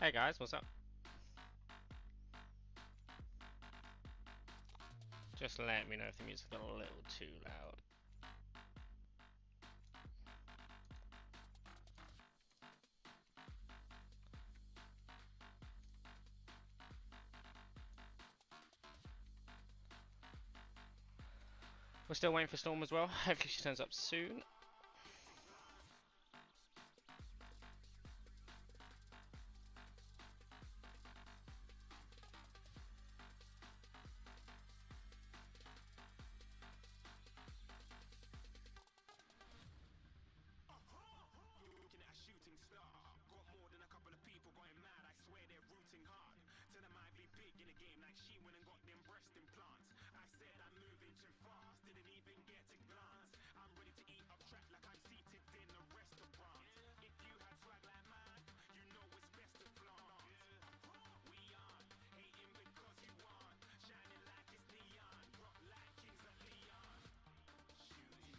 Hey guys, what's up? Just let me know if the music got a little too loud. We're still waiting for Storm as well. Hopefully she turns up soon. Looking at a shooting star, got more than a couple of people going mad. I swear they're rooting hard. Tell them I'd be big in the game like she went and got them breast implants. I said I'm moving too fast, didn't even get a glance. I'm ready to eat up track like I'm seated in a restaurant. If you had swag like mine, you know it's best to flaunt. We aren't hating because you aren't shining like it's neon, rock like kings of Leon. Shooting.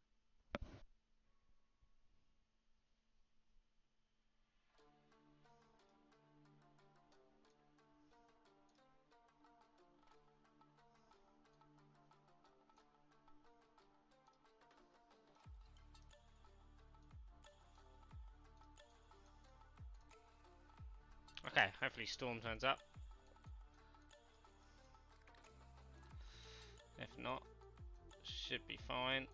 Okay, hopefully Storm turns up. If not, should be fine.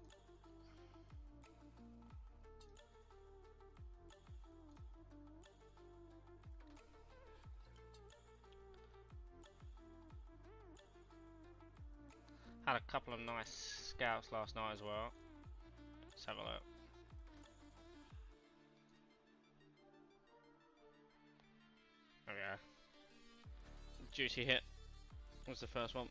Had a couple of nice scouts last night as well. Let's have a look. There we go. Juicy hit was the first one.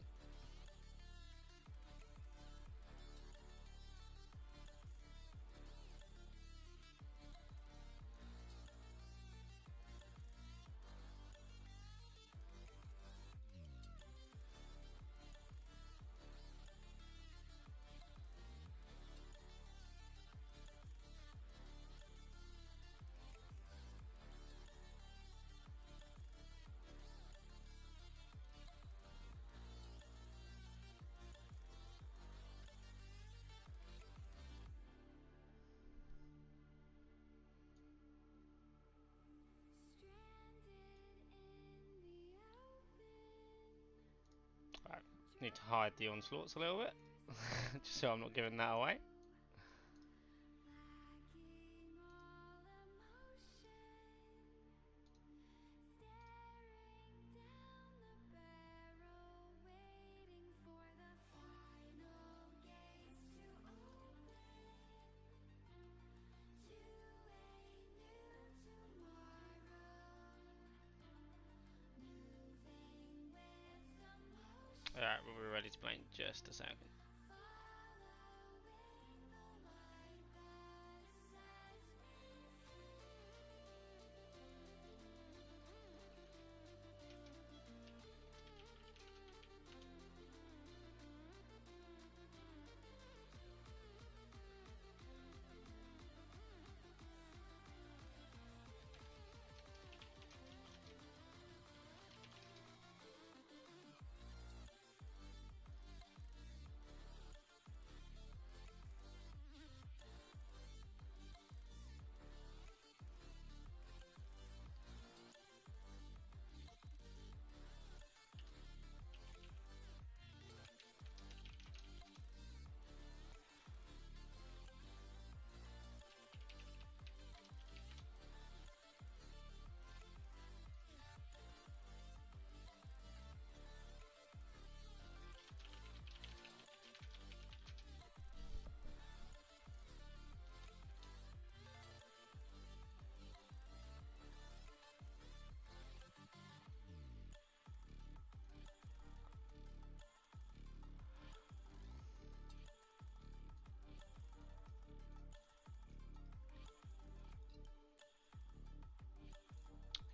Right, need to hide the onslaughts a little bit, just so I'm not giving that away. Alright, we'll be ready to play in just a second.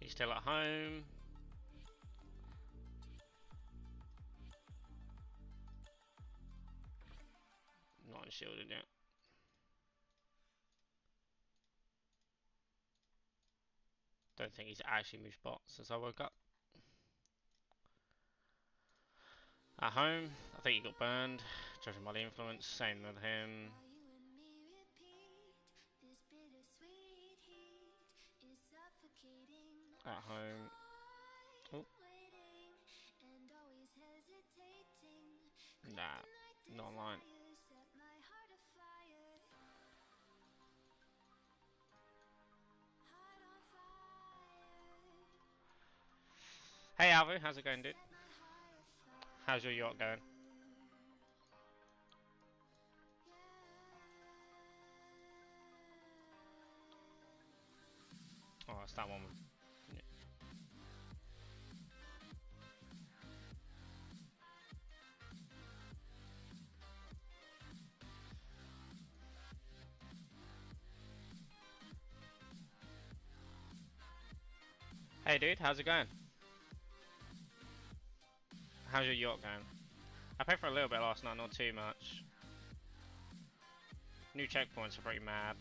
He's still at home. Not unshielded yet. Don't think he's actually moved spots since I woke up. At home, I think he got burned, judging by the influence. Same with him. At home. Oh. Nah, not online. Hey Alvo, how's it going, dude? How's your yacht going? Oh, it's that one. Yeah. Hey dude, how's it going? How's your yacht going? I paid for a little bit last night, not too much. New checkpoints are pretty mad.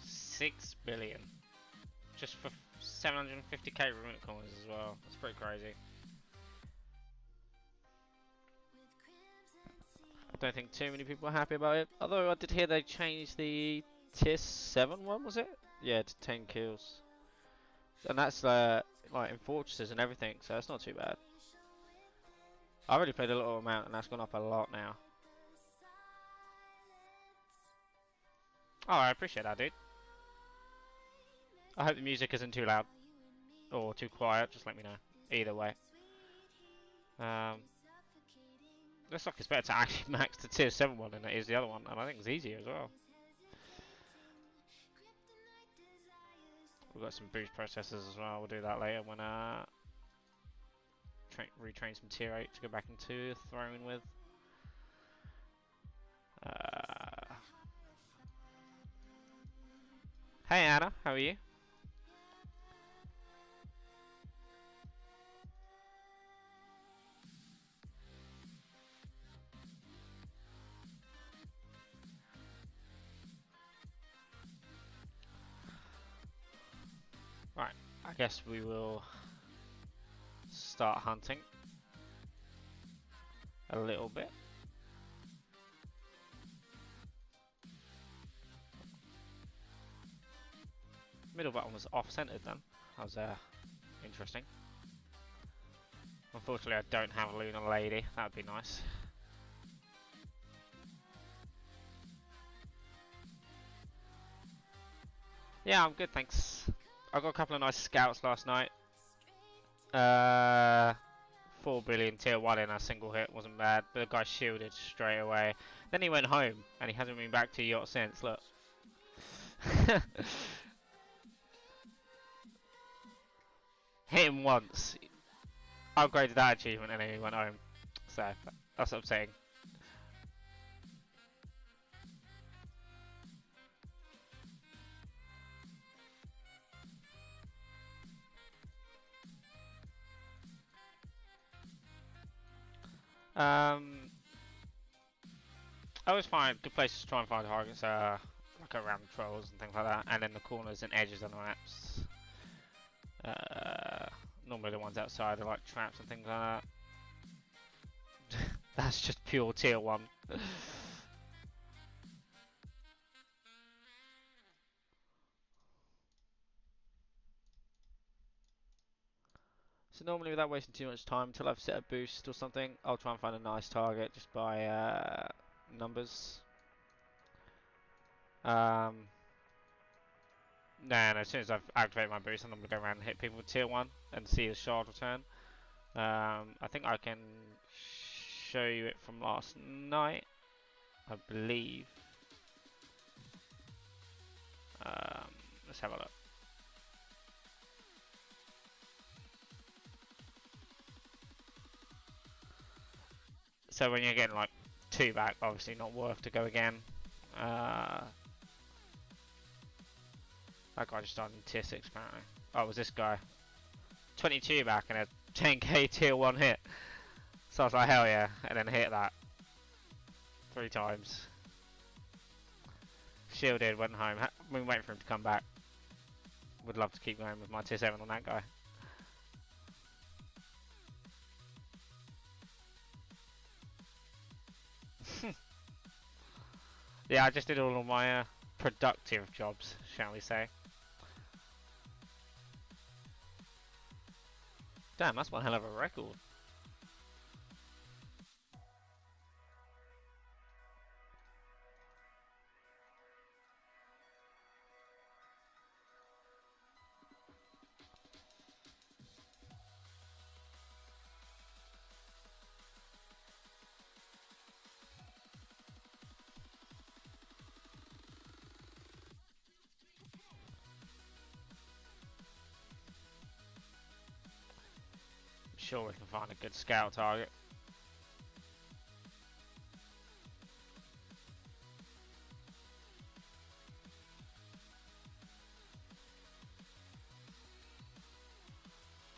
6 billion. Just for 750k remit coins as well. That's pretty crazy. I don't think too many people are happy about it. Although I did hear they changed the tier 7 one, was it? Yeah, to 10 kills. And that's like in fortresses and everything, so it's not too bad. I already played a little amount and that's gone up a lot now. Oh, I appreciate that, dude. I hope the music isn't too loud or too quiet, just let me know. Either way. Looks like it's better to actually max the tier 7 one than it is the other one, and I think it's easier as well. We've got some boost processors as well, we'll do that later when retrain some tier 8 to go back into throwing with. Hey Anna, how are you? Right, I guess we will start hunting a little bit. Middle button was off-centered then. That was interesting. Unfortunately, I don't have a Lunar Lady. That would be nice. Yeah, I'm good, thanks. I got a couple of nice scouts last night. 4 billion tier 1 in a single hit, wasn't bad. The guy shielded straight away. Then he went home, and he hasn't been back to yacht since, look. Hit him once. Upgraded that achievement and then he went home. So, that's what I'm saying. I always find good places to try and find targets like around trolls and things like that, and then the corners and edges of the maps. Normally the ones outside are like traps and things like that. That's just pure tier 1. So normally without wasting too much time, until I've set a boost or something, I'll try and find a nice target just by numbers. No, as soon as I've activated my boost, I'm going to go around and hit people with tier 1 and see the shard return. I think I can show you it from last night, I believe. Let's have a look. So when you're getting like 2 back, obviously not worth to go again. That guy just died in tier 6 apparently. Oh, it was this guy. 22 back and a 10k tier 1 hit. So I was like, hell yeah, and then hit that 3 times. Shielded, went home. I've been waiting for him to come back. Would love to keep going with my tier 7 on that guy. Yeah, I just did all of my productive jobs, shall we say. Damn, that's one hell of a record. Sure we can find a good scout target.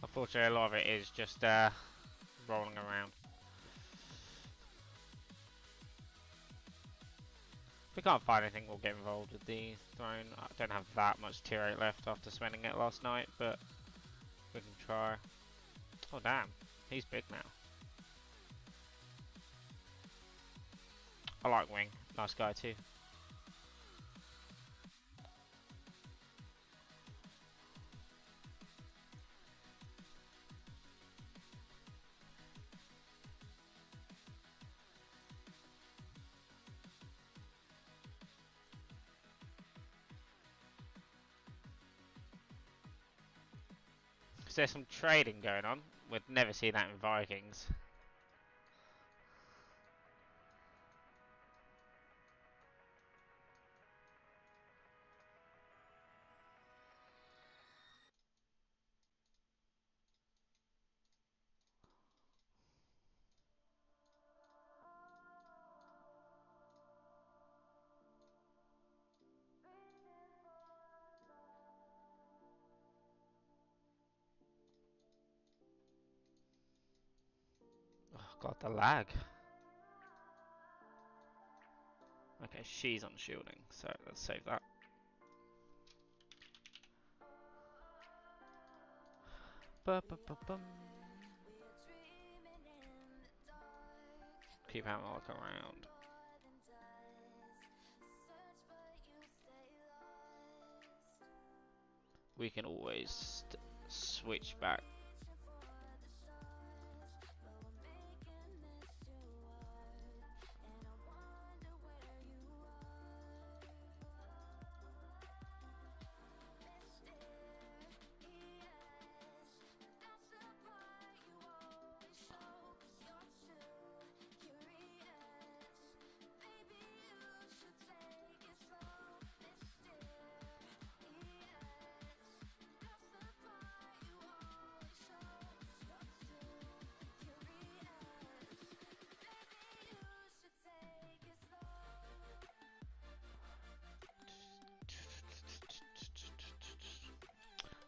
Unfortunately, a lot of it is just rolling around. If we can't find anything, we'll get involved with the throne. I don't have that much tier 8 left after spending it last night, but we can try. Oh damn, he's big now. I like Wing, nice guy too. Is there some trading going on? We'd never see that in Vikings. Oh god, the lag. Okay, she's on shielding, so let's save that. Ba-ba-ba-bum. Keep having a look around. We can always switch back.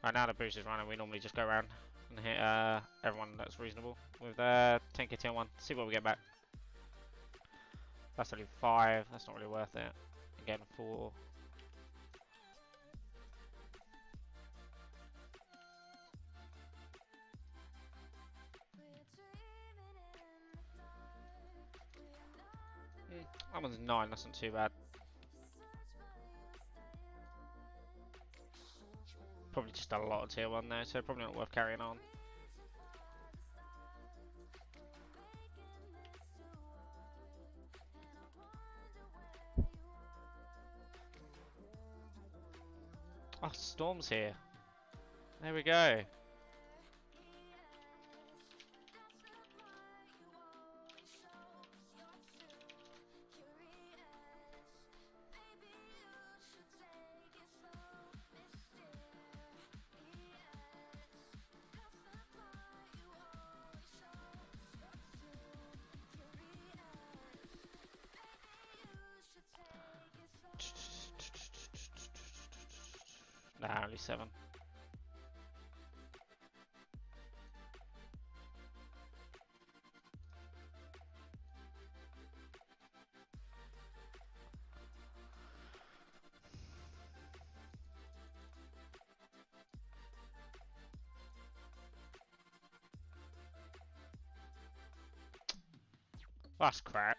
Right now the boost is running, we normally just go around and hit everyone that's reasonable with 10k tier 1, see what we get back. That's only 5, that's not really worth it. Again 4. That one's 9, that's not too bad. Probably just a lot of tier 1 there, so probably not worth carrying on. Oh, Storm's here. There we go. Nah, only 7. That's crap.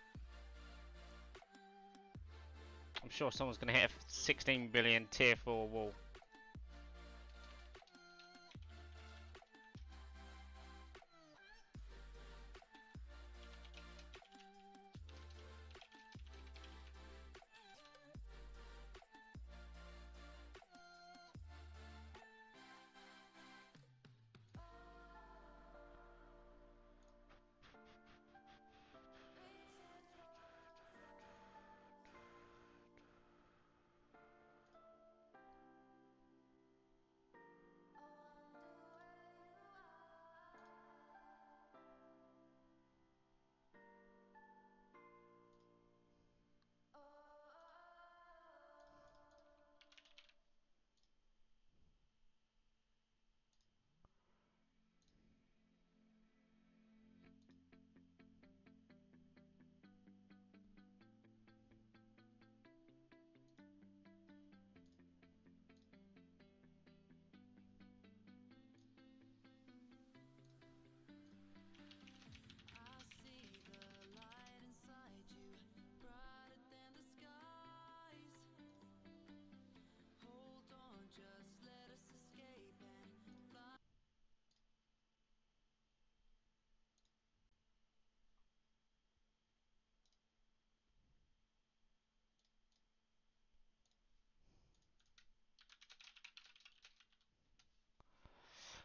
I'm sure someone's gonna hit a 16 billion tier 4 wall.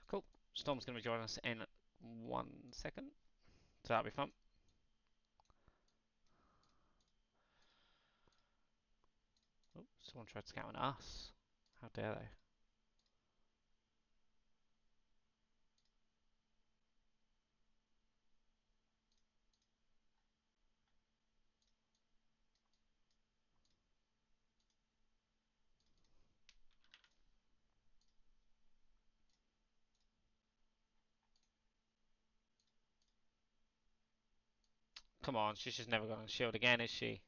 Cool. Storm's gonna be joining us in 1 second. So that'll be fun. Oh, someone tried scouting us. How dare they? Come on, she's just never gonna shield again, is she?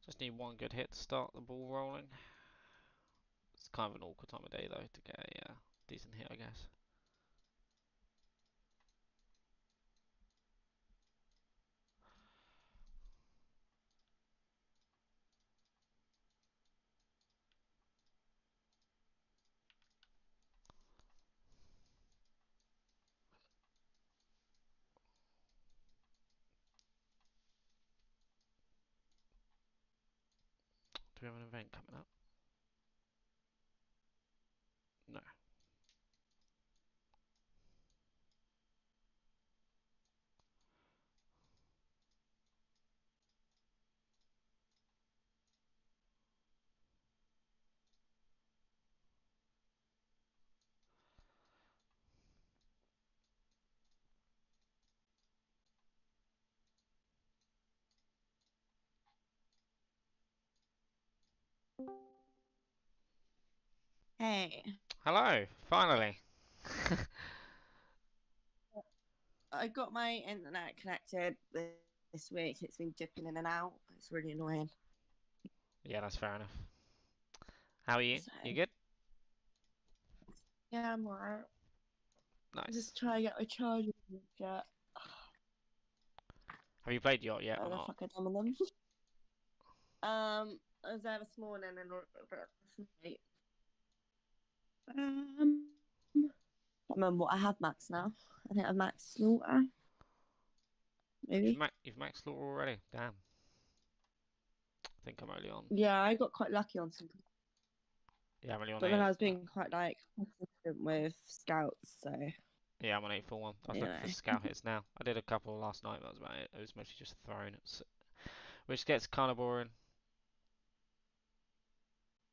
Just need one good hit to start the ball rolling. It's kind of an awkward time of day though to get a decent hit, I guess. Do we have an event coming up? No. Hey, Hello, finally. I got my internet connected this week. It's been dipping in and out. It's really annoying. Yeah, that's fair enough. How are you? So, You good? yeah, I'm alright. Nice. Just trying to get my charger yet. Have you played Yacht yet Where or the not? fuck I done with them? I was there this morning and late. I can't remember what I have max now. I think I have max slaughter. maybe. You've maxed Slaughter already. Damn. I think I'm early on. Yeah, I got quite lucky on some, Yeah, I'm only on but then 8. I was being quite like consistent with scouts, so Yeah, I'm on 8 for 1. I was looking for anyway. scout hits now. I did a couple last night, but that was about it. It was mostly just thrown, which gets kind of boring.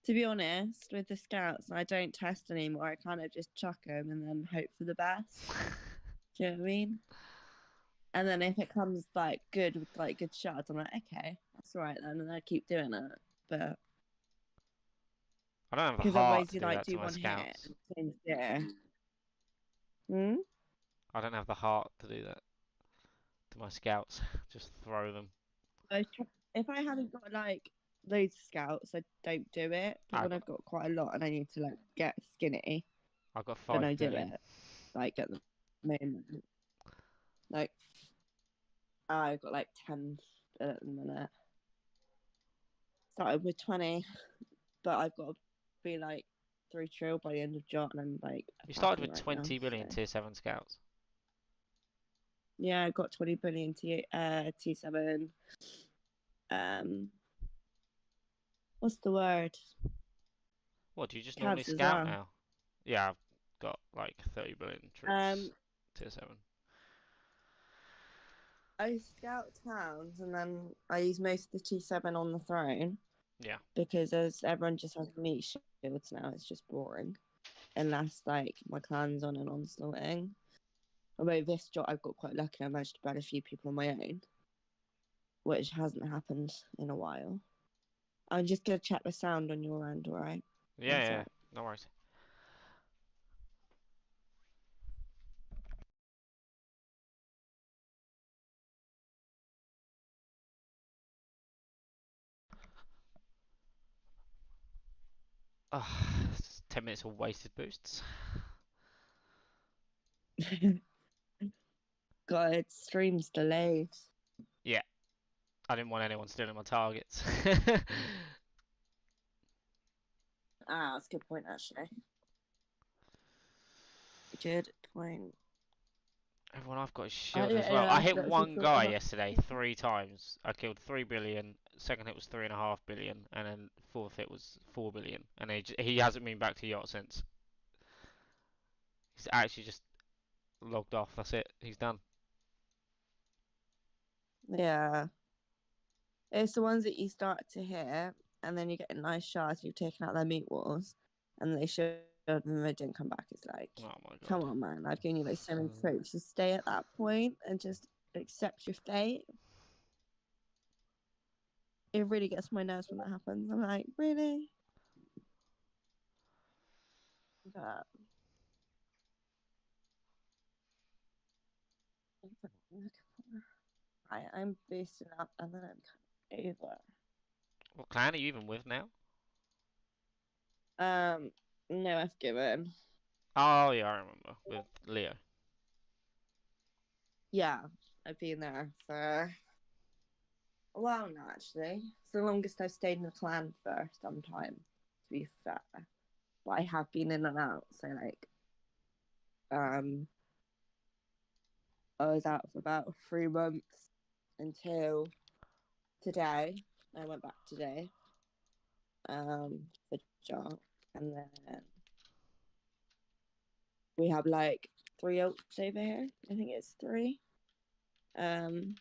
To be honest, with the scouts, I don't test anymore. I kind of just chuck them and then hope for the best. Do you know what I mean? And then if it comes like good with like good shots, I'm like, okay, that's all right then, and I keep doing it. But I don't have the because heart otherwise to you do like that to do my one hit scouts. and change it. Hmm. I don't have the heart to do that to my scouts. Just throw them. If I haven't got like loads of scouts, I don't do it. But I when got I've got quite a lot and I need to like get skinny, I got then 5 I do billion. it. Like at the moment, like I've got like 10 at the minute. Started with 20, but I've got to be like 3 trill by the end of Jot, and I'm like You started attacking with right now. 20 billion So. tier 7 scouts. Yeah, I've got 20 billion T7. What's the word? What, do you just normally Cabs as scout well. now? Yeah, I've got like 30 billion Um, troops tier 7. I scout towns and then I use most of the T7 on the throne Yeah. because as everyone just has meat shields now, it's just boring. Unless like my clan's on an onslaughting. Although this Jot I've got quite lucky, I managed to ban a few people on my own, which hasn't happened in a while. I'm just gonna check the sound on your end, alright? Yeah, yeah, no worries. Oh, 10 minutes of wasted boosts. God, stream's delayed. Yeah, I didn't want anyone stealing my targets. Ah, that's a good point actually. Good point. Everyone I've got is shielded as well. Yeah, I I hit forgot to one sort guy out. yesterday 3 times. I killed 3 billion. Second hit was 3.5 billion, and then fourth hit was 4 billion. And he hasn't been back to yacht since. He's actually just logged off. That's it. He's done. Yeah. It's the ones that you start to hit, and then you get a nice shot, you've taken out their meat walls, and they show them and they didn't come back. It's like, Oh my come god. on, man. I've given you like so many tropes. Just stay at that point and just accept your fate. It really gets my nerves when that happens. I'm like, really? But I'm boosting up and then I'm kind of over. What clan are you even with now? No, I've given. Oh yeah, I remember. With Leo. Yeah, I've been there for a while now, actually. It's the longest I've stayed in the clan for some time, to be fair. But I have been in and out, so like, um, I was out for about 3 months until today. I went back today, for job, and then we have like 3 ults over here. I think it's 3. Um,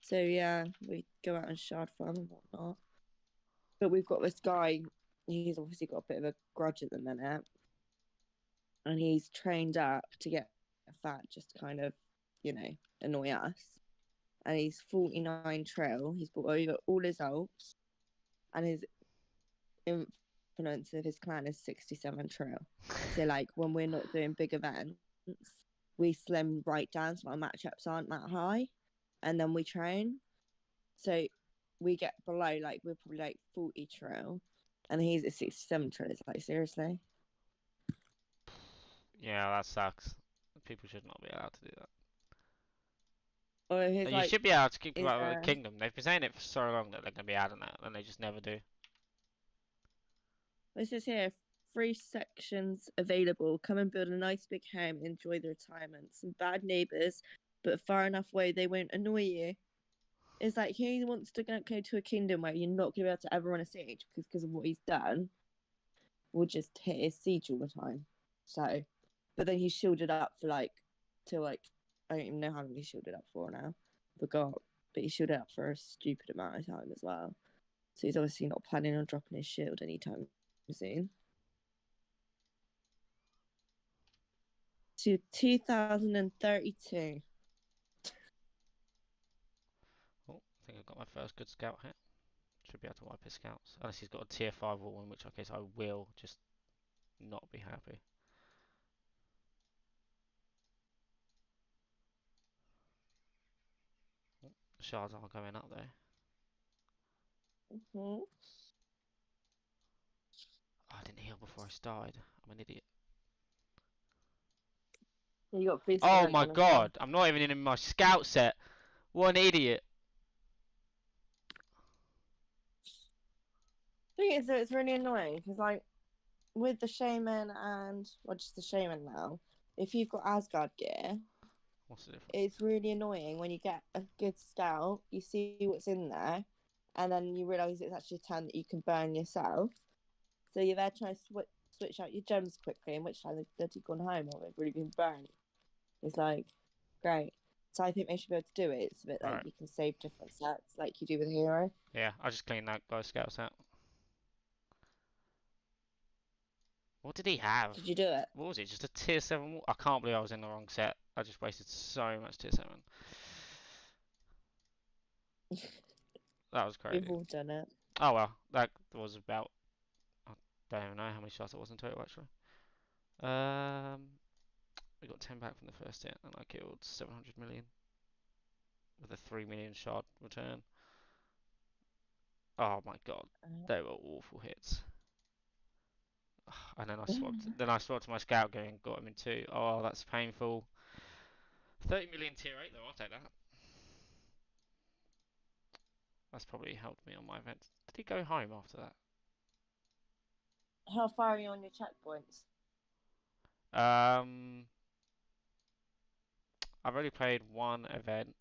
so yeah, we go out and shard farm and whatnot. But we've got this guy. He's obviously got a bit of a grudge at the minute, and he's trained up to get fat, just to kind of, annoy us. And he's 49 trail. He's brought over all his ults, and his influence of his clan is 67 trail. So like when we're not doing big events, we slim right down so our matchups aren't that high, and then we train. So we get below, like we're probably like 40 trail, and he's at 67 trail. It's like, seriously. Yeah, that sucks. People should not be allowed to do that. Or his You like should be able to keep is about the kingdom. They've been saying it for so long that they're going to be adding that, and they just never do. this is here. 3 sections available. Come and build a nice big home. Enjoy the retirement. Some bad neighbours but far enough away they won't annoy you. It's like he wants to go to a kingdom where you're not going to be able to ever run a siege because of what he's done. We'll just hit his siege all the time. So, but then he's shielded up for like, till like, I don't even know how long he's shielded up for now. Forgot. But he's shielded up for a stupid amount of time as well. So he's obviously not planning on dropping his shield anytime soon. To 2032. Oh, I think I got my first good scout hit. Should be able to wipe his scouts. Unless he's got a tier 5 wall, in which case I will just not be happy. Oh, the shards are going up there. Mm-hmm. Oh, I didn't heal before I started. I'm an idiot. You got boost Oh rank my on as well. god, I'm not even in my scout set. What an idiot. Thing is, it's really annoying because, like, with the shaman and, well, just the shaman now, if you've got Asgard gear, What's the difference? it's really annoying when you get a good scout, you see what's in there, and then you realise it's actually a turn that you can burn yourself. So you're there trying to switch out your gems quickly, in which time they've gone home or they've really been burned. It's like, great. So I think they should be able to do it. It's a bit like Right. you can save different sets, like you do with Hero. Yeah, I just cleaned that guy's scouts out. What did he have? Did you do it? What was it? Just a tier 7 wall? I can't believe I was in the wrong set. I just wasted so much tier 7. That was crazy. We've all done it. Oh well, that was about... I don't even know how many shots it was in total actually. We got 10 back from the first hit and I killed 700 million. With a 3 million shard return. Oh my god, they were awful hits. And then I swapped to my scout gear and got him in 2. Oh, that's painful. 30 million tier 8 though, I'll take that. That's probably helped me on my event. Did he go home after that? How far are you on your checkpoints? I've already played one event.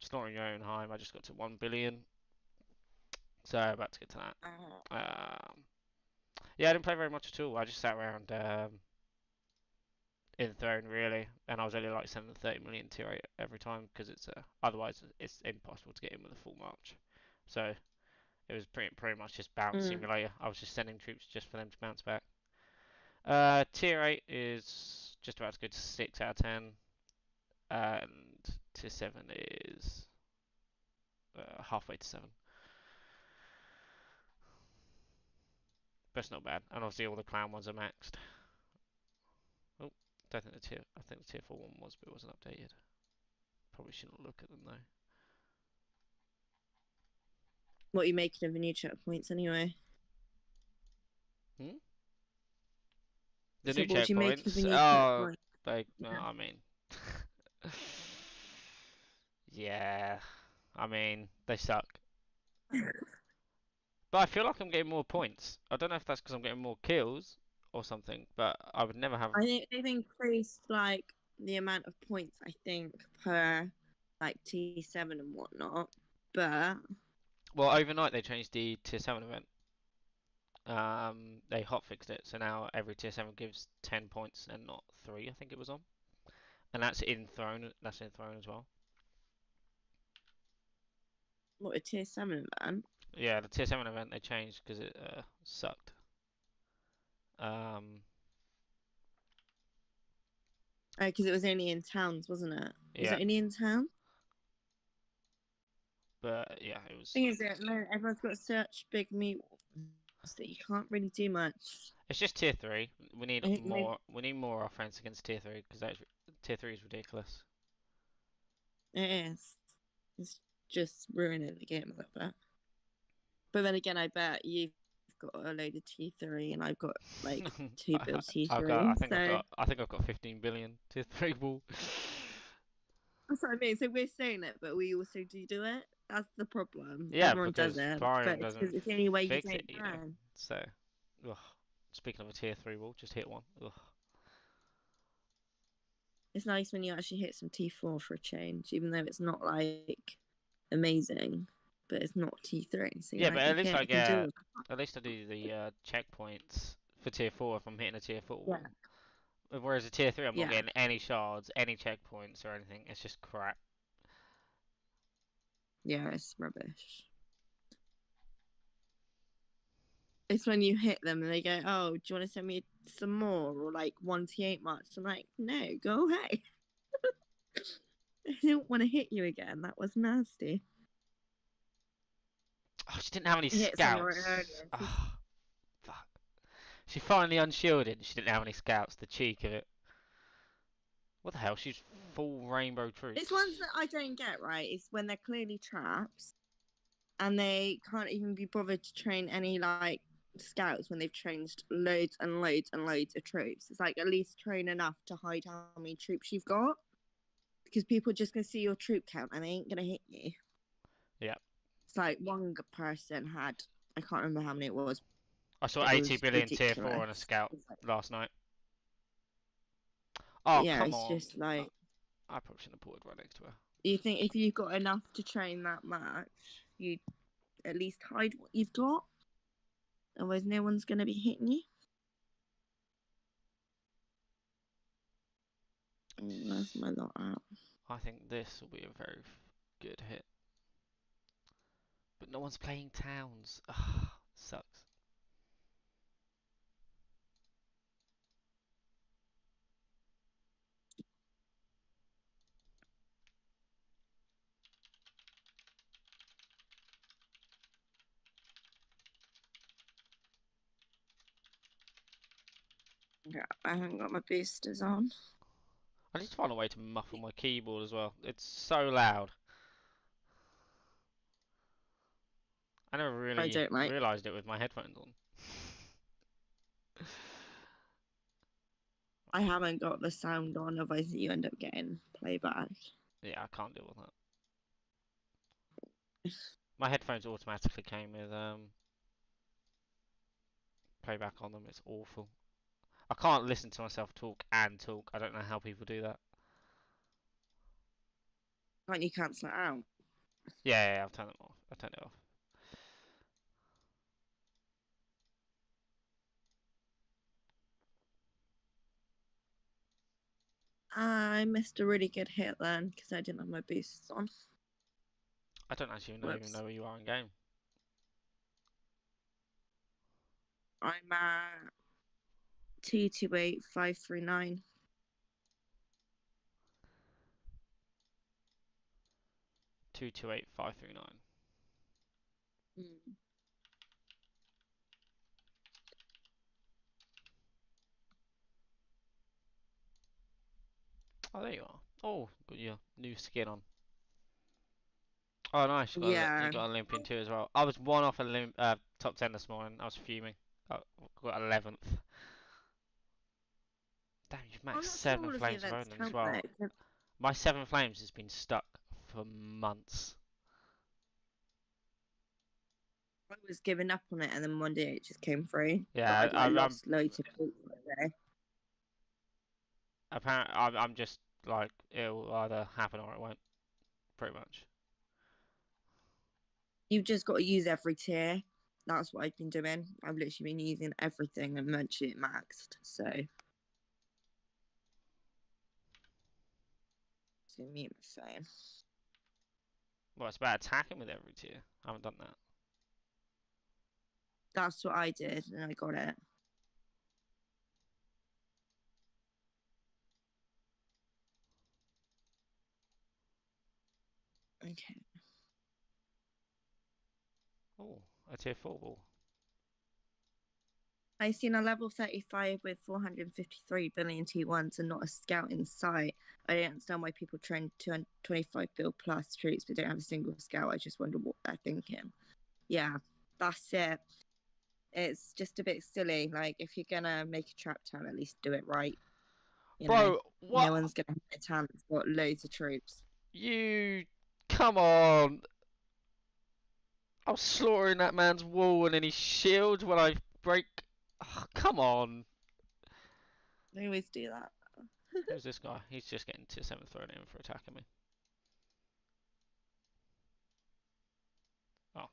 Slaughtering Your Own Heim, I just got to 1 billion. So, about to get to that. Yeah, I didn't play very much at all. I just sat around in Throne, really. And I was only like sending 30 million tier 8 every time, because it's otherwise it's impossible to get in with a full march. So, it was pretty much just bounce simulator. I was just sending troops just for them to bounce back. Tier 8 is just about to go to 6 out of 10. And tier 7 is halfway to 7. But it's not bad. And obviously all the clown ones are maxed. Oh, don't think I think the tier 4 one was, but it wasn't updated. Probably shouldn't look at them though. What are you making of the new checkpoints anyway? The So new what do you make of the checkpoints. new Oh, checkpoint? I mean, yeah. I mean, they suck. But I feel like I'm getting more points. I don't know if that's because I'm getting more kills or something, but I would never have. I think they've increased like the amount of points I think per like T7 and whatnot. But Well, overnight they changed the tier 7 event. They hotfixed it, so now every tier 7 gives 10 points and not 3, I think it was on. And that's in Throne. That's in Throne as well. what a T7 event? Yeah, the tier 7 event they changed because it sucked. Oh, because it was only in towns, wasn't it? Was Yeah, it only in town? but yeah, it was. Thing is that no, everyone's got such big meat that you can't really do much. It's just tier 3. We need I think more. We need more offense against tier 3 because tier 3 is ridiculous. it is. It's just ruining the game a little bit. But then again, I bet you've got a load of T3 and I've got like 2 build T3. I think I've got 15 billion tier 3 ball. That's what I mean. So we're saying it, but we also do it. That's the problem. Yeah, Everyone does because it, Plarium but it's doesn't 'cause it's the only way you fix don't it, you know. burn. So, ugh. Speaking of a tier 3 wall, just hit one. Ugh. It's nice when you actually hit some T4 for a change, even though it's not like amazing, but it's not T3. So you're Yeah, but like, at least okay, I I can deal get, with at least I do the checkpoints for tier 4 if I'm hitting a tier 4 that. wall. Whereas a tier 3, I'm not Yeah, getting any shards, any checkpoints or anything. It's just crap. yeah, it's rubbish. It's when you hit them and they go, "Oh, do you want to send me some more or like 1T8 much?" I'm like, "No, go away." I didn't want to hit you again. That was nasty. Oh, she didn't have any You hit someone right scouts. earlier. Oh, fuck. She finally unshielded and she didn't have any scouts. The cheek of it. What the hell? She's full rainbow It's troops. ones that I don't get right. It's when they're clearly traps and they can't even be bothered to train any like scouts when they've trained loads and loads and loads of troops. It's like at least train enough to hide how many troops you've got. Because people are just gonna see your troop count and they ain't gonna hit you. Yeah. It's like one person had, I can't remember how many it was. I saw It 80 was billion tier 4 on a ridiculous. scout It's like, last night. Oh, yeah, come it's on. just like I probably shouldn't have put it right next to her. you think if you've got enough to train that much, you at least hide what you've got. Otherwise, no one's gonna be hitting you. That's my lot out. I think this will be a very good hit. But no one's playing towns. Ugh, sucks. Yeah, I haven't got my boosters on. I need to find a way to muffle my keyboard as well. It's so loud. I never I really don't like. realised it with my headphones on. I haven't got the sound on, otherwise you end up getting playback. Yeah, I can't deal with that. My headphones automatically came with playback on them. It's awful. I can't listen to myself talk and talk. I don't know how people do that. Can't you cancel it out? Yeah, I've turned it off. I've turned it off. I missed a really good hit then because I didn't have my boosters on. I don't actually even Whoops. know where you are in game. I'm at 228539. 228539. Mm. Oh, there you are. Oh, got your new skin on. Oh, nice. You Yeah. got Olympian too as well. I was one off top 10 this morning. I was fuming. I got 11th. Damn, you've I'm maxed not sure 7 all of the flames of events Ronin as count well. though. My 7 flames has been stuck for months. I was giving up on it and then one day it just came through. Yeah, But I lost loads of points that day. apparently I'm just like it'll either happen or it won't. Pretty much. You've just got to use every tier. That's what I've been doing. I've literally been using everything and eventually it maxed. So mute my phone. Well, it's about attacking with every tier. I haven't done that. That's what I did and I got it. Okay. Oh, a tier 4 ball. I seen a level 35 with 453 billion T1s and not a scout in sight. I don't understand why people train 225 bill plus troops but don't have a single scout. I just wonder what they're thinking. Yeah, that's it. It's just a bit silly. Like, if you're gonna make a trap town, at least do it right. You know, Bro, what? no one's gonna hit a town that's got loads of troops. You. Come on. I was slaughtering that man's wall and then he shields when I break. Oh, come on. They always do that. Who's this guy? He's just getting tier 7 thrown in for attacking me. Oh.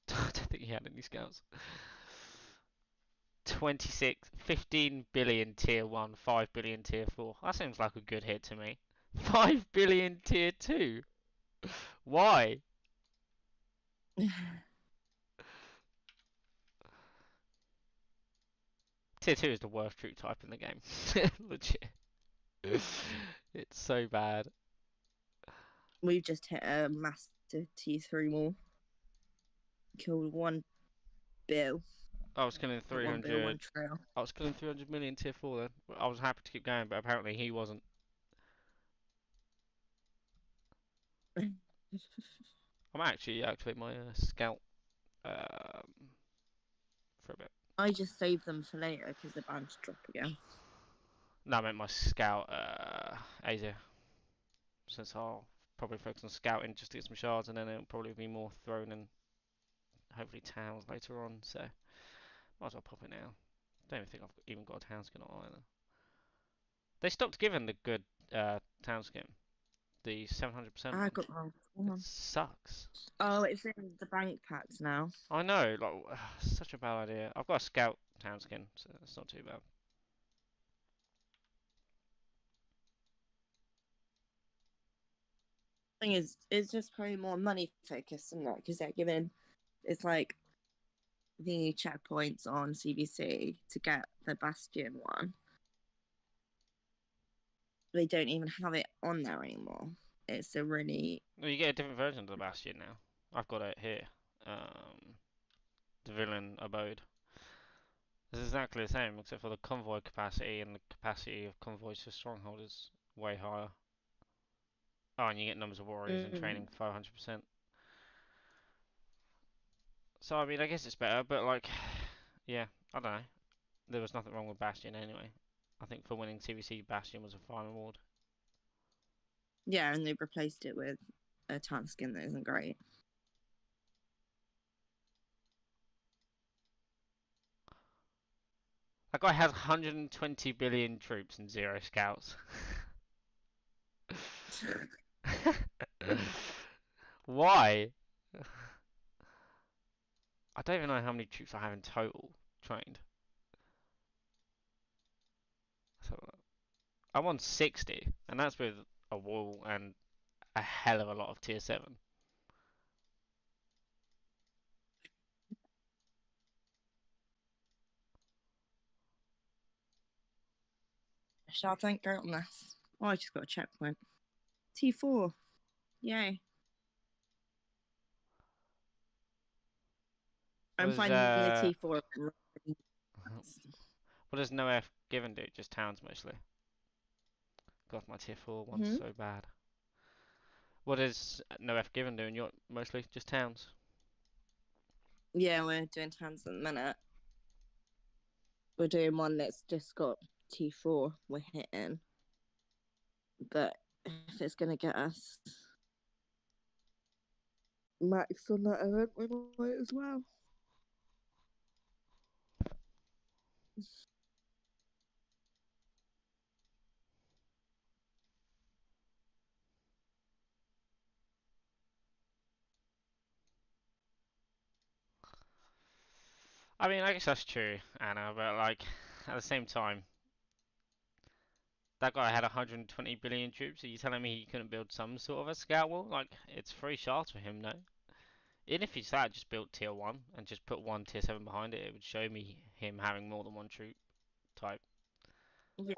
I don't think he had any scouts. 26, 15 billion tier 1, 5 billion tier 4. That seems like a good hit to me. 5 billion tier 2? Why? Tier 2 is the worst troop type in the game. Legit. It's so bad. We've just hit a master T3 more. Killed one bill. I was killing Not one bill, 300. one trail. I was killing 300 million tier 4 then. I was happy to keep going, but apparently he wasn't. I might actually activate my scout for a bit. I just saved them for later because they're bound to drop again. No, I meant my scout Asia. Since I'll probably focus on scouting just to get some shards, and then it'll probably be more thrown and hopefully towns later on. So might as well pop it now. Don't even think I've even got a town skin on either. They stopped giving the good town skin, the 700% I one. got wrong. It sucks. Oh, it's in the bank packs now. I know, like such a bad idea. I've got a scout town skin, so it's not too bad. Thing is, it's just probably more money focused than that because they're giving it's like the checkpoints on CBC to get the Bastion one. They don't even have it on there anymore. It's a really Well, you get a different version of the Bastion now. I've got it here. The Villain Abode. It's exactly the same, except for the convoy capacity and the capacity of convoys to stronghold is way higher. Oh, and you get numbers of warriors and training 500%. So, I mean, I guess it's better, but like, yeah, I don't know. There was nothing wrong with Bastion anyway. I think for winning CVC, Bastion was a fine reward. yeah, and they've replaced it with a tan skin that isn't great. That guy has 120 billion troops and 0 scouts. Why? I don't even know how many troops I have in total trained. So I'm on 60, and that's with a wall and a hell of a lot of tier 7. Shall I thank go on this? Oh, I just got a checkpoint. T4. Yay. What I'm does finding the T4. what does no F given do? Just towns mostly. God, my tier 4 one's Hmm? so bad. What does no F given do? And you're mostly just towns. Yeah, we're doing tans at the minute. We're doing one that's just got T4 we're hitting. But if it's going to get us max on that event, we might as well. I mean, I guess that's true, Anna, but like, at the same time, that guy had 120 billion troops. Are you telling me he couldn't build some sort of a scout wall? Like, it's 3 shards for him, no? Even if he's that, just built tier 1 and just put one tier 7 behind it, it would show me him having more than one troop type. Yeah.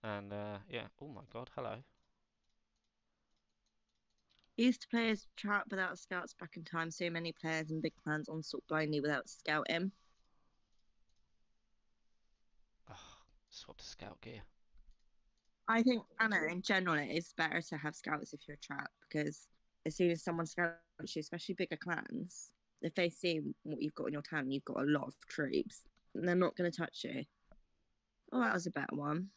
And, yeah. Oh my god, hello. He used to play as trap without scouts back in time. So many players and big plans on sort blindly without scouting. Oh, swap to scout gear. I think, Anna, in general, it is better to have scouts if you're a trap because as soon as someone scouts you, especially bigger clans, if they see what you've got in your town, you've got a lot of troops, and they're not going to touch you. Oh, that was a better one.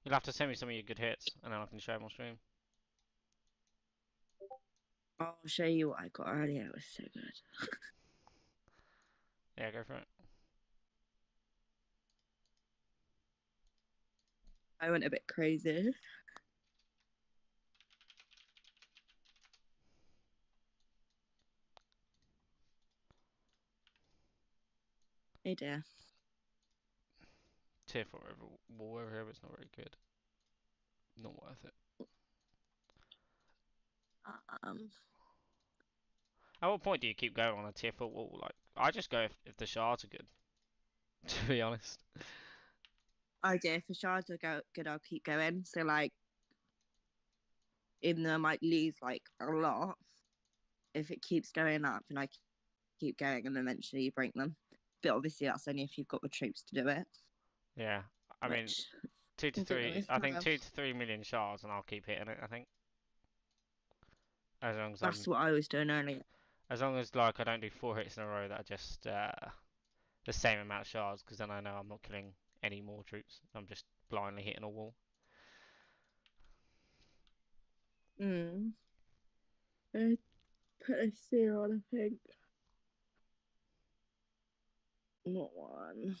You'll have to send me some of your good hits, and then I can show them on stream. I'll show you what I got earlier. It was so good. Yeah, go for it. I went a bit crazy. Oh dear. Tier 4 wall over here, but it's not very good. Not worth it. Um, At what point do you keep going on a tier 4 wall? Like, I just go if the shards are good, to be honest. I do. If the shards are good, I'll keep going. So like, even though I might lose like a lot, if it keeps going up, and I keep going, and eventually you break them. But obviously, that's only if you've got the troops to do it. Yeah, I mean, Which 2 to I don't 3, always I think have. 2 to 3 million shards and I'll keep hitting it, I think. As long as That's what I was doing earlier. as long as like I don't do 4 hits in a row that are just the same amount of shards, because then I know I'm not killing any more troops. I'm just blindly hitting a wall. I put a 0 on, I think. Not one.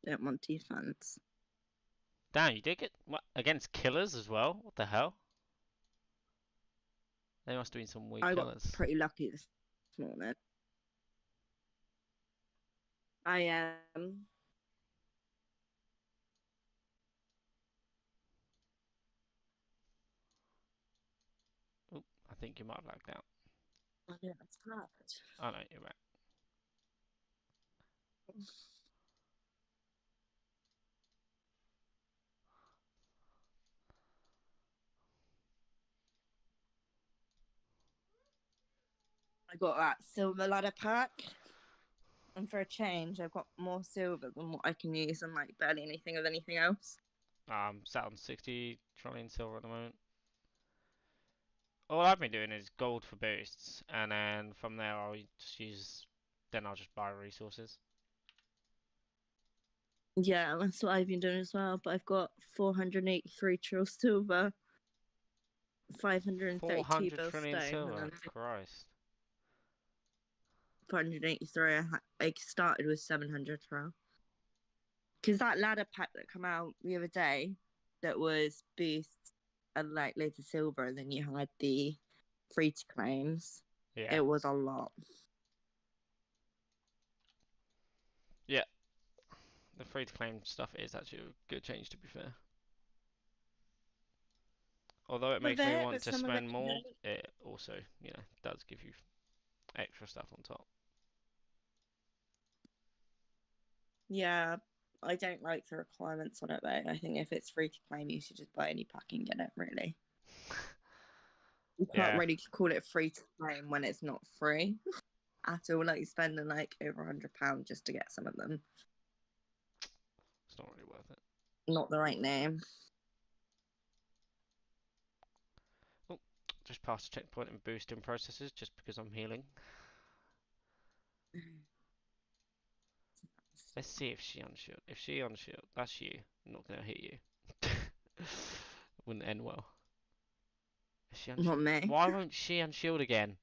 Don't want defense. Damn, you did get what, against killers as well? What the hell? They must have been some weak I got killers. pretty lucky this morning. I am. Oop, I think you might have lagged out. Oh, yeah, that's hard. Oh no, you're right. I got that silver ladder pack. And for a change, I've got more silver than what I can use and like barely anything of anything else. Sat on 60 trillion silver at the moment. All I've been doing is gold for boosts, and then from there I'll just use. Then I'll just buy resources. Yeah, that's what I've been doing as well. But I've got 483 trill silver, 532 400 bill trillion stone, and silver. then Christ. 483. I started with 700 trill. Because that ladder pack that came out the other day, that was boosts and like loads of silver, and then you had the free to claims. Yeah. It was a lot. Yeah. The free to claim stuff is actually a good change, to be fair. Although it Some of makes me it, want but to some of it spend you more, don't. it also, does give you extra stuff on top. Yeah, I don't like the requirements on it though. I think if it's free to claim, you should just buy any pack and get it. Really, you can't Yeah, really call it free to claim when it's not free at all. Like you're spending like over £100 just to get some of them. it's not really worth it. Not the right name. Oh, just past the checkpoint and boosting processes just because I'm healing. Let's see if she unshield. If she unshield, that's you. I'm not gonna hit you. Wouldn't end well. Is she Not unshield? me. Why won't she unshield again?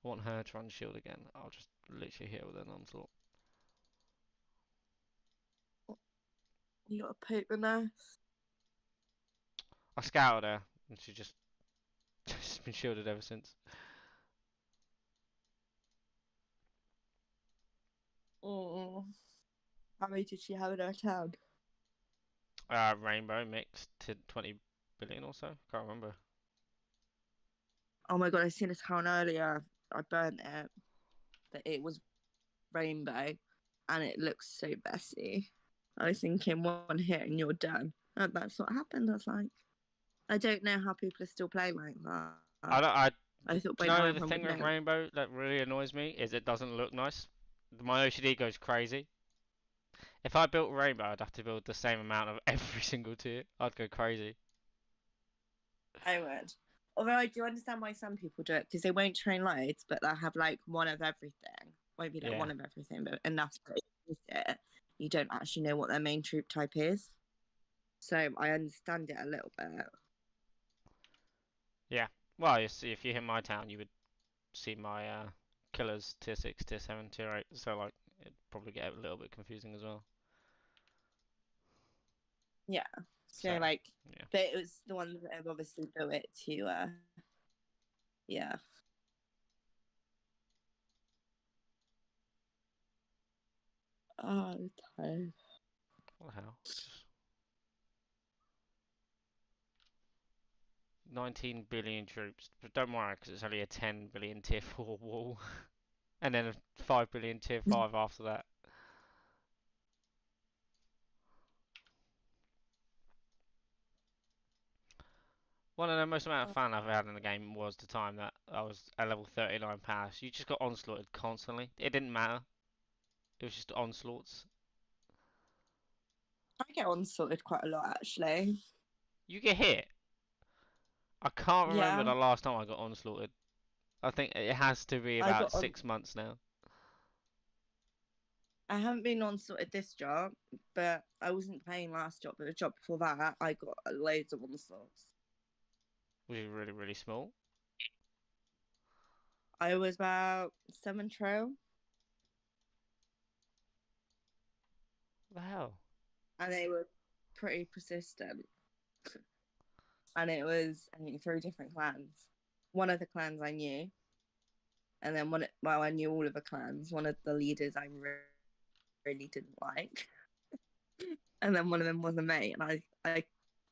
I want her to unshield again. I'll just literally hit with an onslaught. You gotta poke the nurse. I scouted her and she just she's been shielded ever since. Oh, how many did she have in her town? Rainbow mixed to 20 billion or so. Can't remember. Oh my god, I seen a town earlier. I burnt it. That it was rainbow, and it looks so messy. I was thinking one hit and you're done. And that's what happened. I was like, I don't know how people are still playing like that. I don't. I. I thought Do by you now know the everyone thing would with know. Rainbow that really annoys me is it doesn't look nice. My OCD goes crazy. If I built Rainbow, I'd have to build the same amount of every single tier. I'd go crazy. I would. Although I do understand why some people do it because they won't train loads, but they'll have like one of everything. Won't be like Yeah. one of everything, but enough to use it. You don't actually know what their main troop type is. So I understand it a little bit. Yeah. Well, you see, if you hit my town, you would see my killers tier 6, tier 7, tier 8. So like, it'd probably get a little bit confusing as well. Yeah. So So, like, yeah. but it was the ones that have obviously built it to, yeah. Oh, I'm tired. What the hell? Just 19 billion troops. But don't worry, because it's only a 10 billion tier 4 wall. And then a 5 billion tier 5 after that. One of the most amount of fun I've had in the game was the time that I was at level 39 pass. You just got onslaughted constantly. It didn't matter. It was just onslaughts. I get onslaughted quite a lot actually. You get hit. I can't remember Yeah, the last time I got onslaughted. I think it has to be I about got on. 6 months now. I haven't been onslaughted this job, but I wasn't playing last job. But the job before that, I got loads of onslaughts. Was it really, really small? I was about 7 trail, What the hell? and they were pretty persistent. And it was, I think, 3 different clans. One of the clans I knew, and then well, I knew all of the clans. One of the leaders I really didn't like, and then one of them was a mate, and I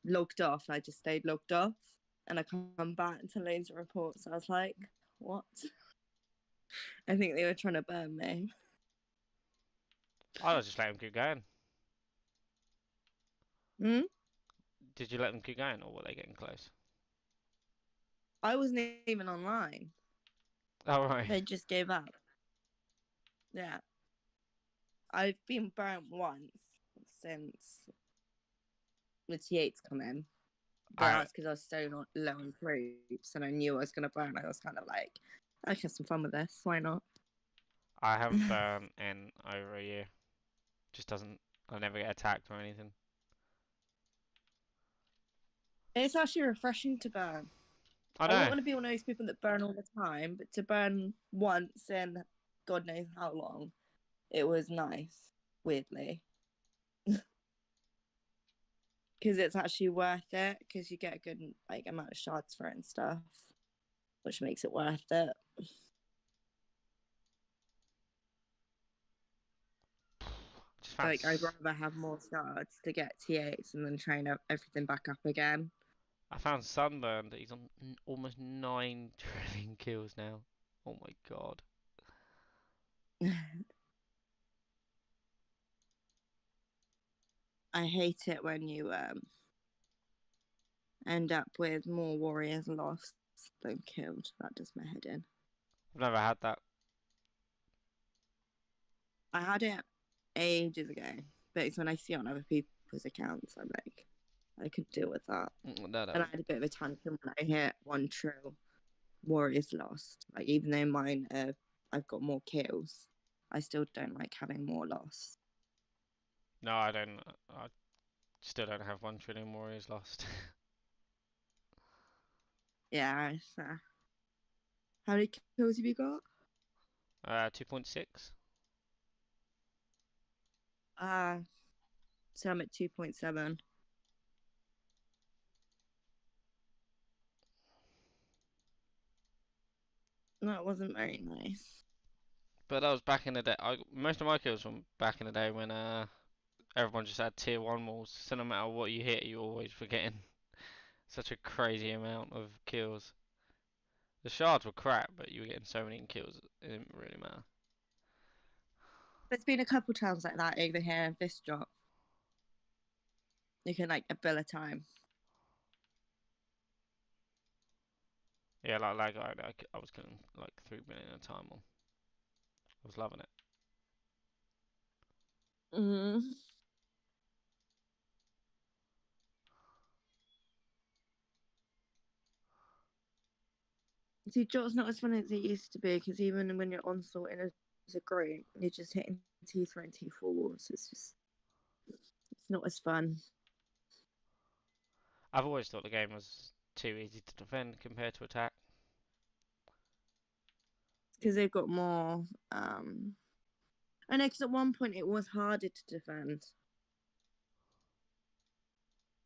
logged off. I just stayed logged off, and I come back to loads of reports. I was like, what? I think they were trying to burn me. I was just letting them keep going. Hmm? Did you let them keep going, or were they getting close? I wasn't even online. Oh, right. They just gave up. Yeah. I've been burnt once since the T8's come in. But I that's because I was so low on troops and I knew I was going to burn. I was kind of like, I can have some fun with this. Why not? I haven't burned in over a year. Just doesn't. I never get attacked or anything. It's actually refreshing to burn. I I wouldn't know. want to be one of those people that burn all the time, but to burn once in God knows how long, it was nice, weirdly. Because it's actually worth it, because you get a good like amount of shards for it and stuff, which makes it worth it. Just found. Like, I'd rather have more shards to get T8s and then train up everything back up again. I found Sunburn that he's on almost 9 trillion kills now. Oh my god. I hate it when you end up with more warriors lost than killed. That does my head in. I've never had that. I had it ages ago, but it's when I see it on other people's accounts, I'm like, I could deal with that. No, And I had a bit of a tantrum when I hit 1 trill warriors lost. Like, even though mine, I've got more kills, I still don't like having more loss. no, I don't. I still don't have 1 trillion warriors lost. Yeah, how many kills have you got? 2.6. So I'm at 2.7. No, it wasn't very nice. But that was back in the day. Most of my kills from back in the day when everyone just had tier 1 walls. So no matter what you hit, you always were getting such a crazy amount of kills. The shards were crap, but you were getting so many kills, it didn't really matter. There's been a couple times like that over here. This drop, you can like a bill of time. Yeah, like I was killing like 3 million at a time on. I was loving it. Mm. See, Jot's not as fun as it used to be because even when you're onslaught as a group, you're just hitting T3 and T4 walls. It's not as fun I've always thought the game was too easy to defend compared to attack. because they've got more. Um, I know, because at one point it was harder to defend.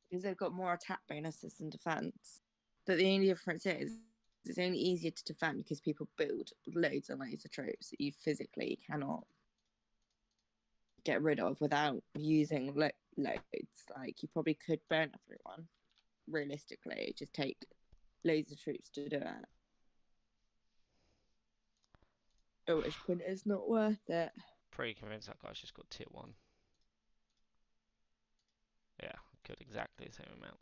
Because they've got more attack bonuses than defense. But the only difference is it's only easier to defend because people build loads and loads of troops that you physically cannot get rid of without using loads. Like, you probably could burn everyone. Realistically, it just take loads of troops to do it. At which point it's not worth it. Pretty convinced that guy's just got tier 1. Yeah, killed exactly the same amount.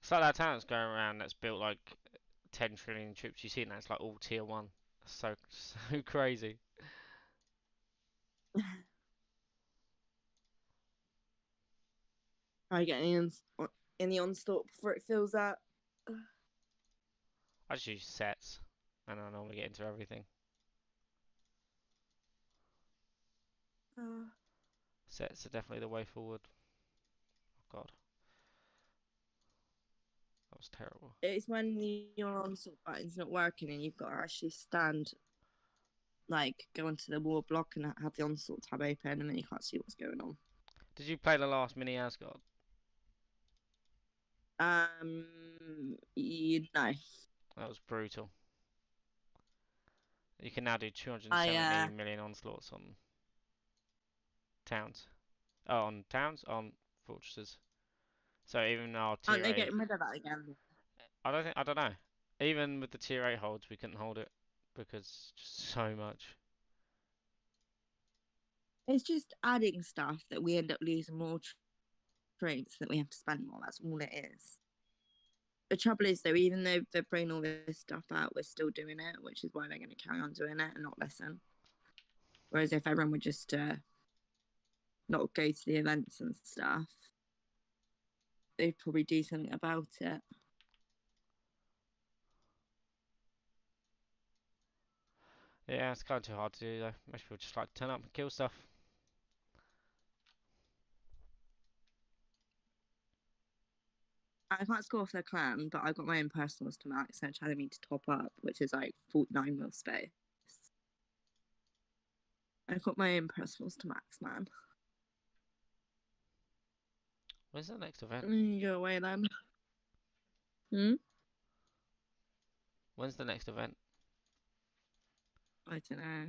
It's like that town that's going around that's built like 10 trillion troops. You see that it's like all tier 1. So crazy. I get in the onslaught before it fills up. I just use sets and I normally get into everything. Sets are definitely the way forward. Oh god. That was terrible. It's when your onslaught button's not working and you've got to actually stand, like, go into the war block and have the onslaught tab open, and then you can't see what's going on. Did you play the last mini Asgard? No. That was brutal. You can now do 270 million onslaughts on towns. Oh, on towns? On fortresses. So even our tier Aren't they 8... getting rid of that again? I don't know. Even with the tier 8 holds, we couldn't hold it. Because just so much. It's just adding stuff that we end up losing more traits that we have to spend more. That's all it is. The trouble is, though, even though they're bringing all this stuff out, we're still doing it, which is why they're going to carry on doing it and not listen. Whereas if everyone would just not go to the events and stuff, they'd probably do something about it. Yeah, it's kind of too hard to do though. Most people just like to turn up and kill stuff. I can't score off their clan, but I've got my own personals to max, and telling me to top up, which is like 49 mil space. I've got my own personals to max, man. When's the next event? Go away then. When's the next event? I don't know.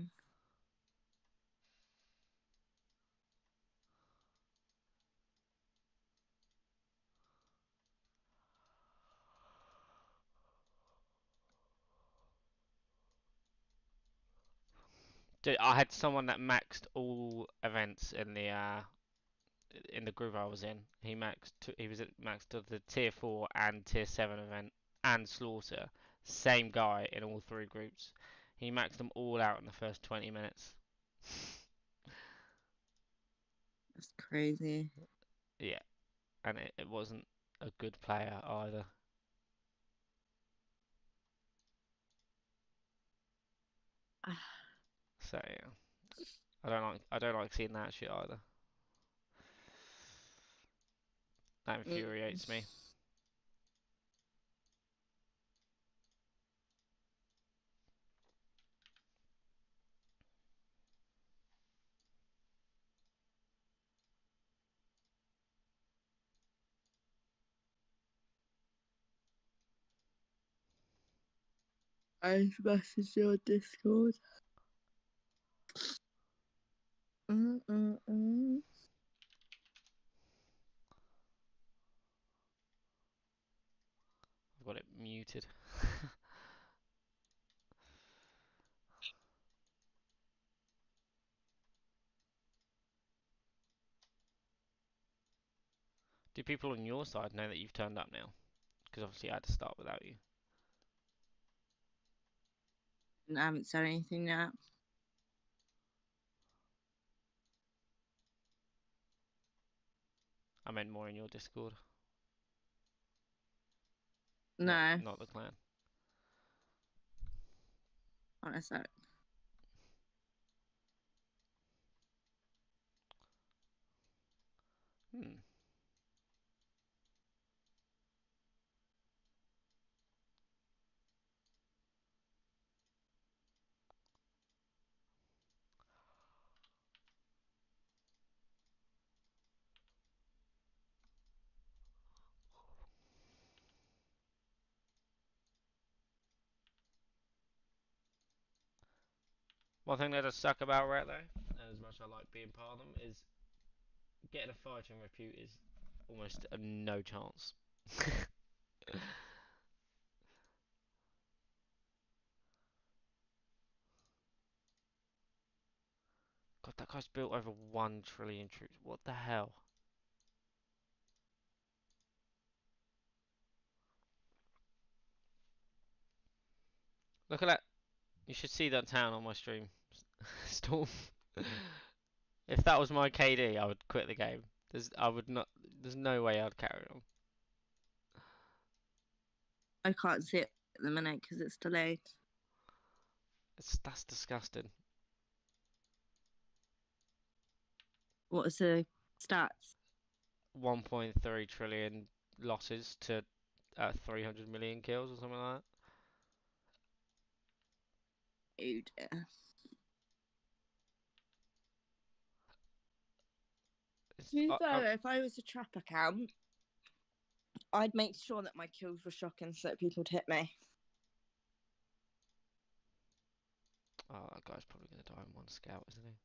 Dude, I had someone that maxed all events in the group I was in. He was at maxed to the tier 4 and tier 7 event and slaughter. Same guy in all 3 groups. He maxed them all out in the first 20 minutes. That's crazy. Yeah, and it wasn't a good player either. So yeah, I don't like seeing that shit either. That infuriates me. I messaged your Discord. I've got it muted. Do people on your side know that you've turned up now? Because obviously I had to start without you. I haven't said anything yet. I meant more in your Discord. No. Not the clan. On a sec. One thing that does suck about Ret though, as much as I like being part of them, is getting a fighting repute is almost a no chance. God, that guy's built over 1 trillion troops. What the hell? Look at that. You should see that town on my stream. Storm. If that was my KD, I would quit the game. I would not. There's no way I'd carry on. I can't see it at the minute because it's delayed. That's disgusting. What is the stats? 1.3 trillion losses to 300 million kills or something like that. Oh dear. To be fair, if I was a trap account, I'd make sure that my kills were shocking so that people would hit me. Oh, that guy's probably going to die in one scout, isn't he?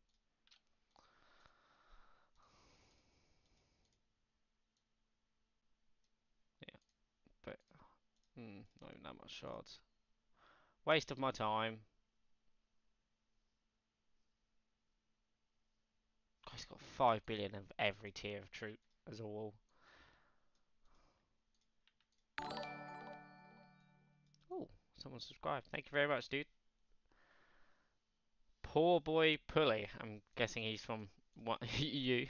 Yeah, but not even that much shards. Waste of my time. Guy's got 5 billion of every tier of troop as a wall. Oh, someone subscribed. Thank you very much, dude. Poor boy Pulley. I'm guessing he's from what you.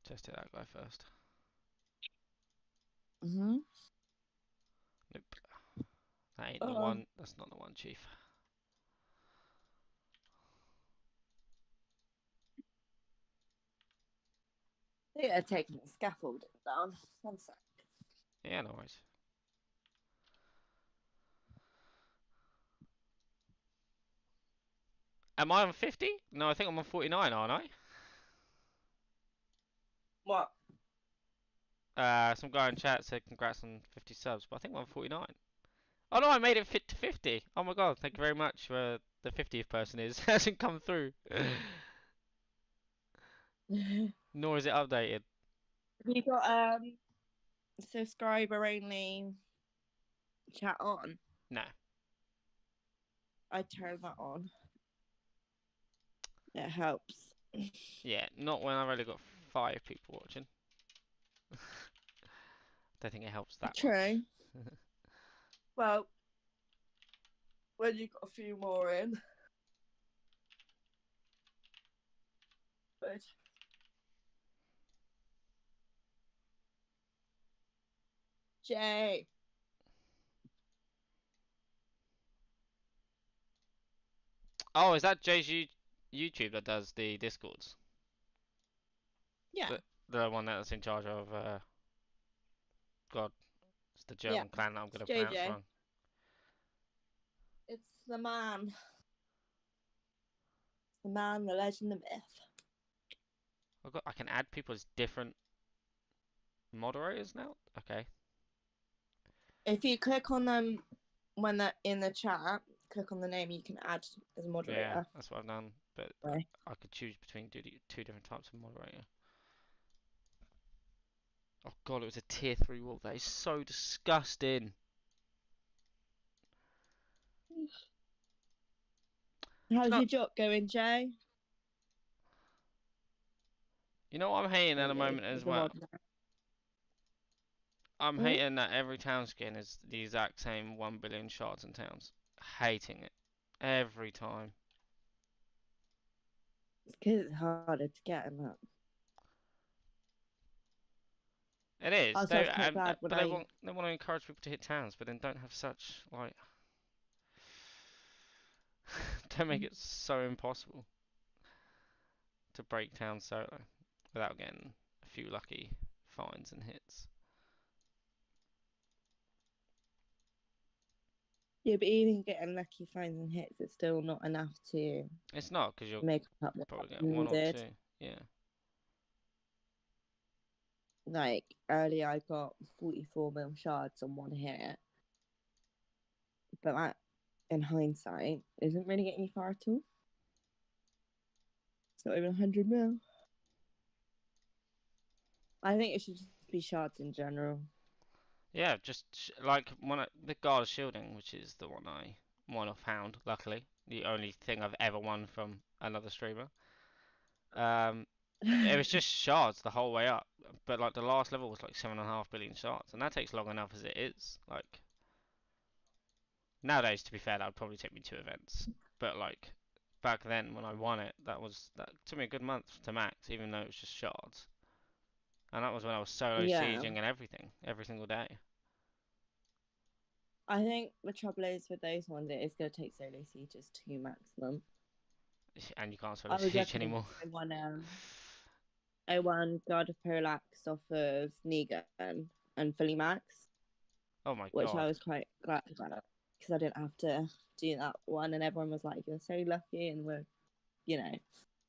Just hit that guy first. Mhm. Nope. That ain't the one. That's not the one, Chief. They are taking the scaffolding down. One sec. Yeah, no worries. Am I on 50? No, I think I'm on 49, aren't I? What? Some guy in chat said congrats on 50 subs, but I think I'm on 49. Oh no, I made it fit to 50. Oh my god, thank you very much for the 50th person is hasn't come through. Nor is it updated. You got subscriber only chat on? No. I turn that on. It helps. Yeah, not when I've only got 5 people watching. Don't think it helps that True. much. Well, when you got a few more in. Good. Jay. Oh, is that Jay's YouTube that does the Discords? Yeah. The one that's in charge of, God, it's the German clan that I'm going to pronounce JJ. wrong. It's the man. The man, the legend, the myth. I can add people as different moderators now? Okay. If you click on them when they're in the chat, click on the name you can add as a moderator. Yeah, that's what I've done. But Right. I could choose between two different types of moderator. Oh god, it was a tier 3 wolf. That is so disgusting. How's No, your job going, Jay? you know what I'm hating at the moment as well? I'm hating that every town skin is the exact same 1 billion shards and towns. Hating it. Every time. It's because it's harder to get in that. It is. Also, I was quite glad But when they want to encourage people to hit towns, but then don't have such, like... don't make it so impossible to break towns solo without getting a few lucky finds and hits. Yeah, but even getting lucky finds and hits, it's still not enough to It's not because you'll make up what probably get you one or did. two. Yeah. Like earlier, I got 44 mil shards on one hit, but that, in hindsight, isn't really getting you far at all. It's not even 100 mil. I think it should just be shards in general. Yeah, just like the Guard Shielding, which is the one I won off Hound, luckily. The only thing I've ever won from another streamer. It was just shards the whole way up, but like the last level was like 7.5 billion shards, and that takes long enough as it is. Like nowadays, to be fair, that would probably take me 2 events, but like back then when I won it, that took me a good month to max, even though it was just shards, and that was when I was solo Yeah. sieging and everything, every single day. I think the trouble is with those ones, it is going to take solo sieges to max them. And you can't solo I was siege lucky anymore. I won Guard of Parallax off of Negan and fully max, Oh my which I god. was quite glad about because I didn't have to do that one, and everyone was like, "You're so lucky," and we're, you know,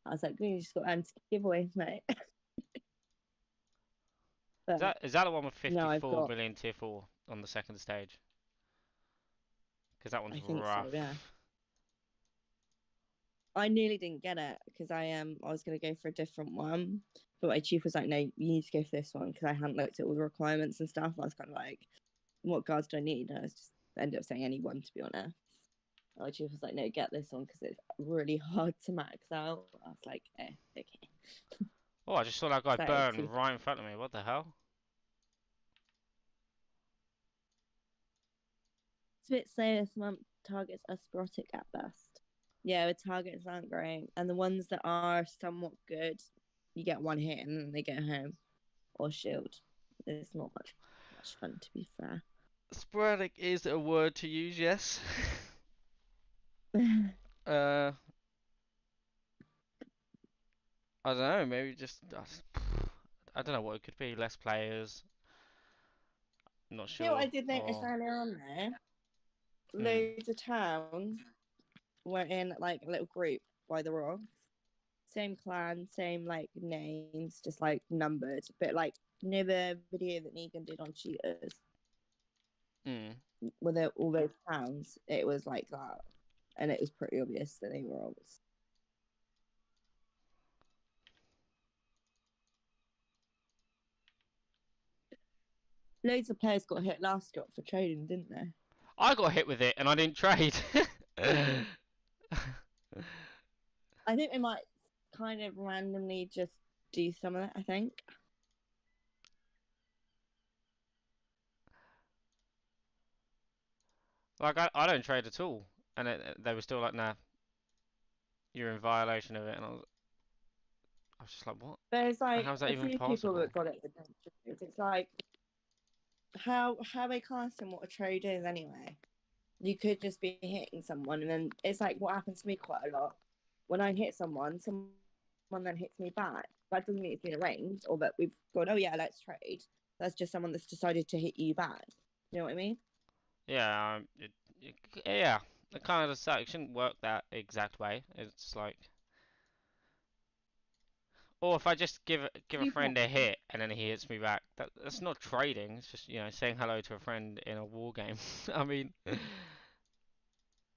I was like, "You just got empty giveaways, mate." But Is that the one with no, I've 54 got. million tier 4 on the second stage? Because that one's I think rough. so. Yeah. I nearly didn't get it because I was gonna go for a different one, but my chief was like, "No, you need to go for this one," because I hadn't looked at all the requirements and stuff. I was kind of like, "What guards do I need?" And I was just ended up saying any one, to be honest. My chief was like, "No, get this one because it's really hard to max out." I was like, okay." Oh, I just saw that guy So burn right in front of me. What the hell? it's a bit slow this month. Targets are sporadic at best. Yeah, the targets aren't great, and the ones that are somewhat good, you get one hit and then they go home or shield. It's not much fun, to be fair. Sporadic is a word to use, yes. uh, I don't know, maybe just, I don't know what it could be. Less players, not You know what I sure. did notice Or, earlier on there? hmm. Loads of towns were in like a little group by the rocks. Same clan, same like names, just like numbered. But like you know the video that Negan did on Cheaters, Hmm. with all those towns, it was like that. And it was pretty obvious that they were alts. Loads of players got hit last drop for trading, didn't they? I got hit with it and I didn't trade. I think they might kind of randomly just do some of it, I think. Like, I don't trade at all. And they were still like, nah, you're in violation of it. And I was just like, what? There's like How's that a even few people possible? that got it with them. It's like how they classing what a trade is anyway. You could just be hitting someone, and then it's like what happens to me quite a lot. When I hit someone then hits me back. That doesn't mean it's been arranged or that we've gone, oh yeah, let's trade. That's just someone that's decided to hit you back. You know what I mean? Yeah, yeah. It kind of does. It shouldn't work that exact way. It's like, or if I just give To a be fair, friend a hit and then he hits me back, that's not trading. It's just saying hello to a friend in a war game. I mean,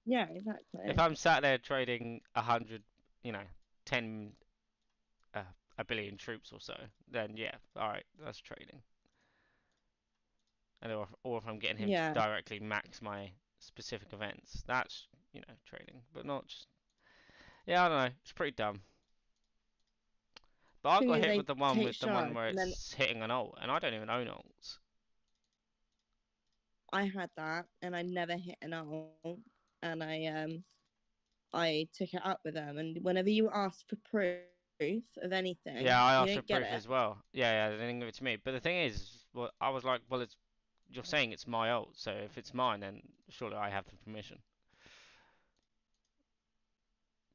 yeah, if exactly. I'm sat there trading 100, 10, uh, a billion troops or so, then yeah, all right, that's trading. And or if I'm getting him to Yeah. directly max my specific events, that's trading, but not just. Yeah, I don't know. It's pretty dumb. But I Thing got is, hit they with the take one shards, where and then it's hitting an ult, and I don't even own ults. I had that, and I never hit an ult, and I took it up with them, and whenever you ask for proof of anything, Yeah, I you asked for don't get proof it. as well. Yeah, they didn't give it to me. But the thing is, well, I was like, well, you're saying it's my ult, so if it's mine, then surely I have the permission.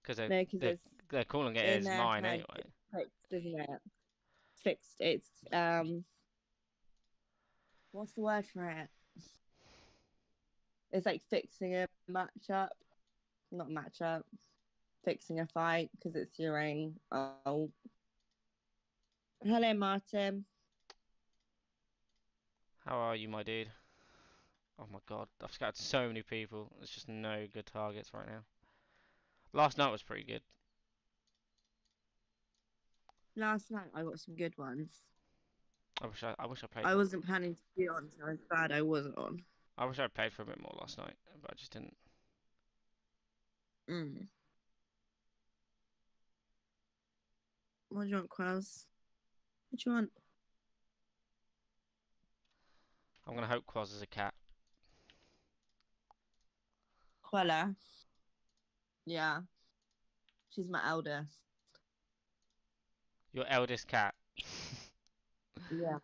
Because No, because they're, it's they're calling it in as their mine head anyway. it's fixed, isn't it? Fixed. It's what's the word for it? It's like fixing a matchup, not matchup, fixing a fight because it's your own. Oh, hello, Martin. How are you, my dude? Oh my god, I've scattered so many people. There's just no good targets right now. Last night was pretty good. Last night I got some good ones. I wish I played I for. wasn't planning to be on, so I was glad I wasn't on. I wish I played for a bit more last night, but I just didn't. Mm. What do you want, Quaz? What do you want? I'm gonna hope Quaz is a cat. Quella. Yeah. She's my eldest. Your eldest cat. Yeah.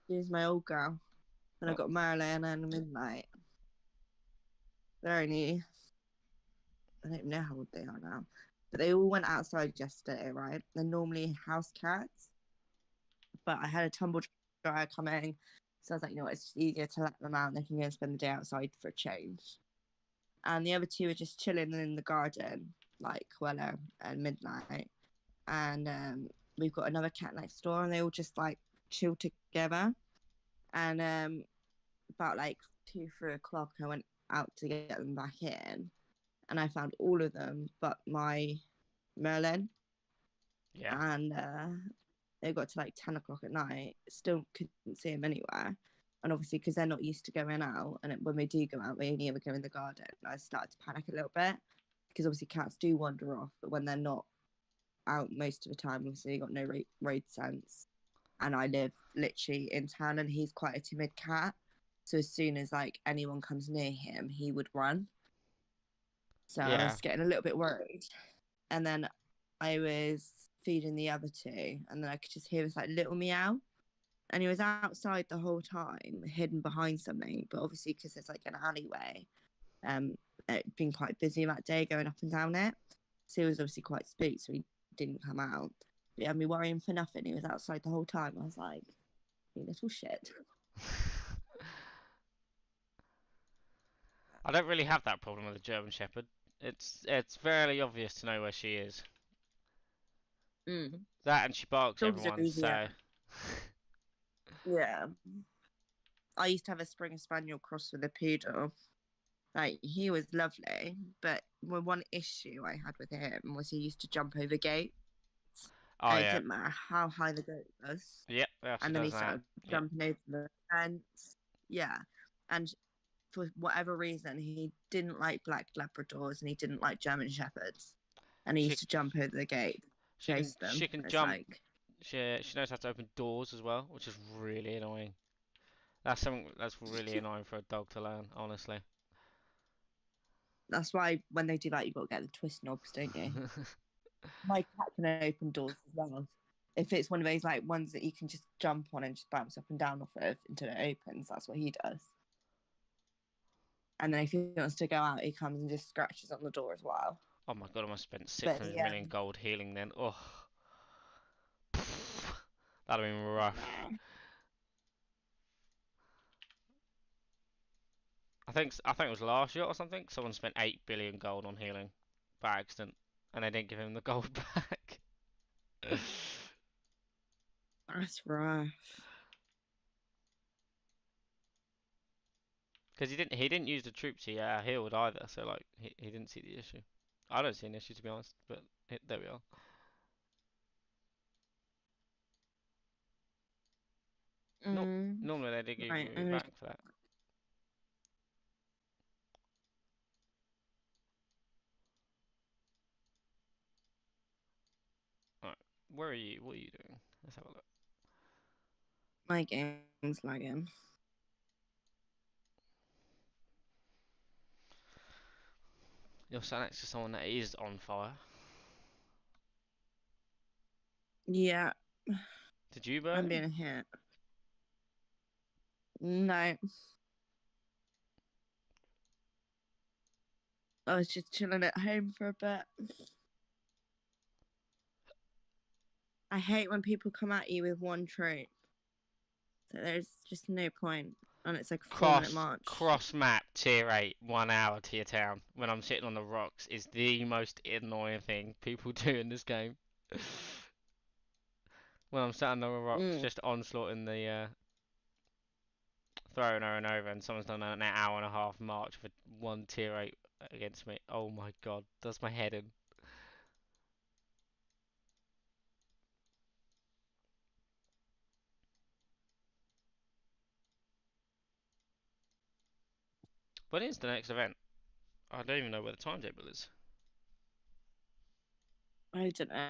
She's my old girl. And I Oh, got Marilyn and Midnight. They're only, I don't even know how old they are now. But they all went outside yesterday, right? They're normally house cats. But I had a tumble dryer coming. So I was like, you know what, it's just easier to let them out. They can go and spend the day outside for a change. And the other two were just chilling in the garden, like Quella and Midnight. And we've got another cat next door, and they all just like chill together. And about like 2, 3 o'clock, I went out to get them back in, and I found all of them but my Merlin. yeah. And they got to like 10 o'clock at night, still couldn't see him anywhere. And obviously, because they're not used to going out, and when they do go out, they only ever go in the garden. I started to panic a little bit because obviously cats do wander off, but when they're not out most of the time, obviously, they got no road sense. And I live literally in town, and he's quite a timid cat. So as soon as like anyone comes near him, he would run. So I Yeah. was getting a little bit worried. And then I was feeding the other two, and then I could just hear this like little meow. And he was outside the whole time, hidden behind something. But obviously, because it's like an alleyway, it'd been quite busy that day going up and down it. So he was obviously quite spooked, so he didn't come out. But he had me worrying for nothing. He was outside the whole time. I was like, you little shit. I don't really have that problem with a German Shepherd. It's fairly obvious to know where she is. Mm. That and she barks at Dogs are everyone, easier. so Yeah. I used to have a Springer Spaniel cross with a poodle. Like, he was lovely, but one issue I had with him was he used to jump over gates, oh and it yeah. didn't matter how high the gate was. Yep, yeah, she And then he does that. started Yep. jumping over the fence. Yeah. And for whatever reason, he didn't like black Labradors and he didn't like German Shepherds. And he She used to jump over the gate, chase them. she can It's jump. like, She knows how to open doors as well, which is really annoying. That's something that's really annoying for a dog to learn, honestly. that's why when they do that, you've got to get the twist knobs, don't you? My cat can open doors as well. If it's one of those like ones that you can just jump on and just bounce up and down off of until it opens, that's what he does. And then if he wants to go out, he comes and just scratches on the door as well. Oh my god, I must have spent But 600 yeah, million gold healing then. Oh, that'd have been rough. I think it was last year or something. Someone spent 8 billion gold on healing by accident, and they didn't give him the gold back. that's rough. Because he didn't use the troops he healed either, so like he didn't see the issue. I don't see an issue to be honest, but there we are. No, normally they do give Right, you back for that. Alright, where are you? What are you doing? Let's have a look. my game's lagging. You're sat next to someone that is on fire. Yeah, Did you burn I'm him? being hit. No, I was just chilling at home for a bit. I hate when people come at you with one troop. So there's just no point. And it's like a 4-minute march. Cross map tier 8, 1 hour to your town when I'm sitting on the rocks is the most annoying thing people do in this game. When I'm sat on the rocks, just onslaughting the throwing her and over, and someone's done an hour and a half march for 1 tier 8 against me. Oh my god, does my head in. When is the next event? I don't even know where the timetable is. I don't know.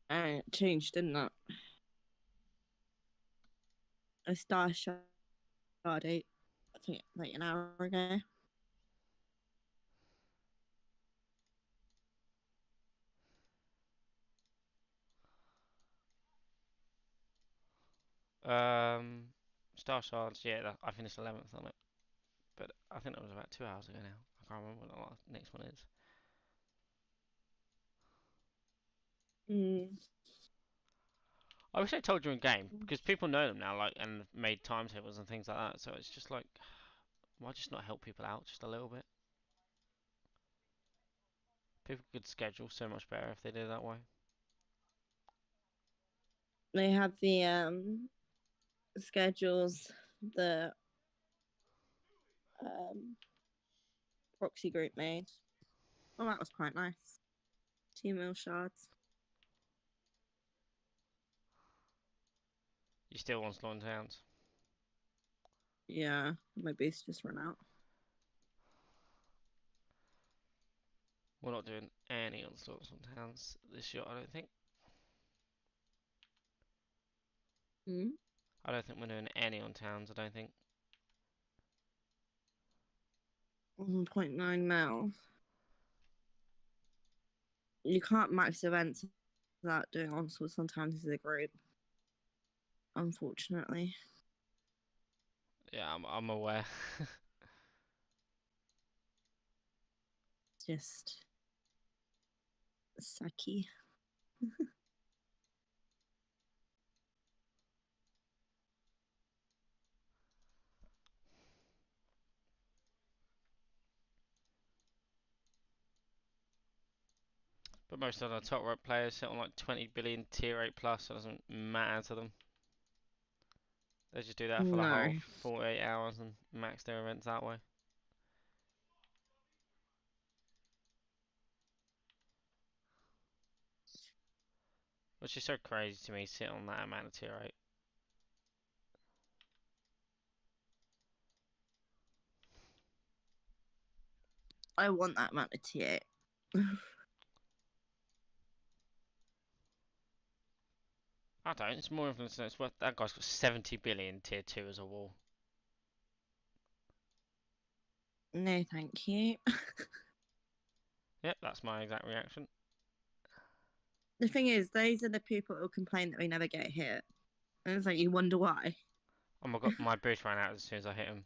It changed, didn't it? A star shard date, I think, like an hour ago. Star Shards, yeah, I finished 11th on it. But I think that was about 2 hours ago now. I can't remember what the next one is. I wish I told you in game, because people know them now, like, and made timetables and things like that. So it's just like, why just not help people out just a little bit? People could schedule so much better if they did it that way. They have the schedules, the proxy group made. Oh, that was quite nice. 2 mil shards. You still want Slaughter Towns? Yeah, my boost just ran out. We're not doing any on Slaughter Towns this year, I don't think. I don't think we're doing any on Towns, I don't think. 1.9 mil. You can't max events without doing onslaught sometimes as a group. Unfortunately. Yeah, I'm aware. It's just sucky. But most of the top rope players sit on like 20 billion tier 8 plus, so it doesn't matter to them. They just do that for the whole 48 hours and max their events that way. Which is so crazy to me, sit on that amount of tier 8. I want that amount of TA. I don't, it's more influence than it's worth. That guy's got 70 billion tier 2 as a wall. No, thank you. Yep, that's my exact reaction. The thing is, those are the people who complain that we never get hit. And it's like, you wonder why. Oh my god, my boost ran out as soon as I hit him.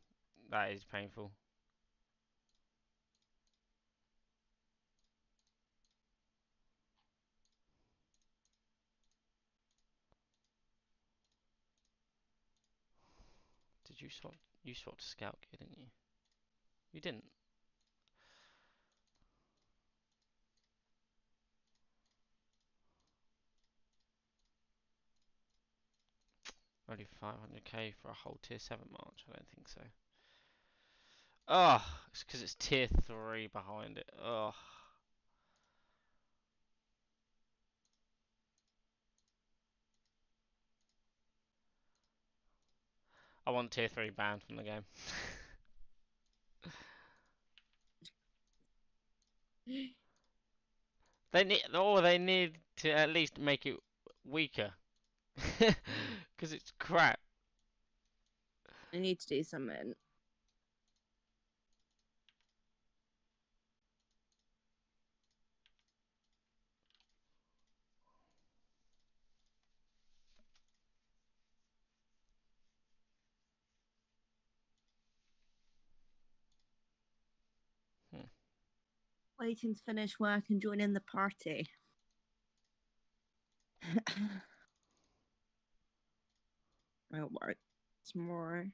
That is painful. Did you swap? You swapped to Scout Gear, didn't you? You didn't. Only 500k for a whole tier 7 march? I don't think so. Oh, it's because it's tier 3 behind it. Oh. I want tier 3 banned from the game. They need to at least make it weaker. Because it's crap. I need to do something. Waiting to finish work and join in the party. Oh, work. tomorrow.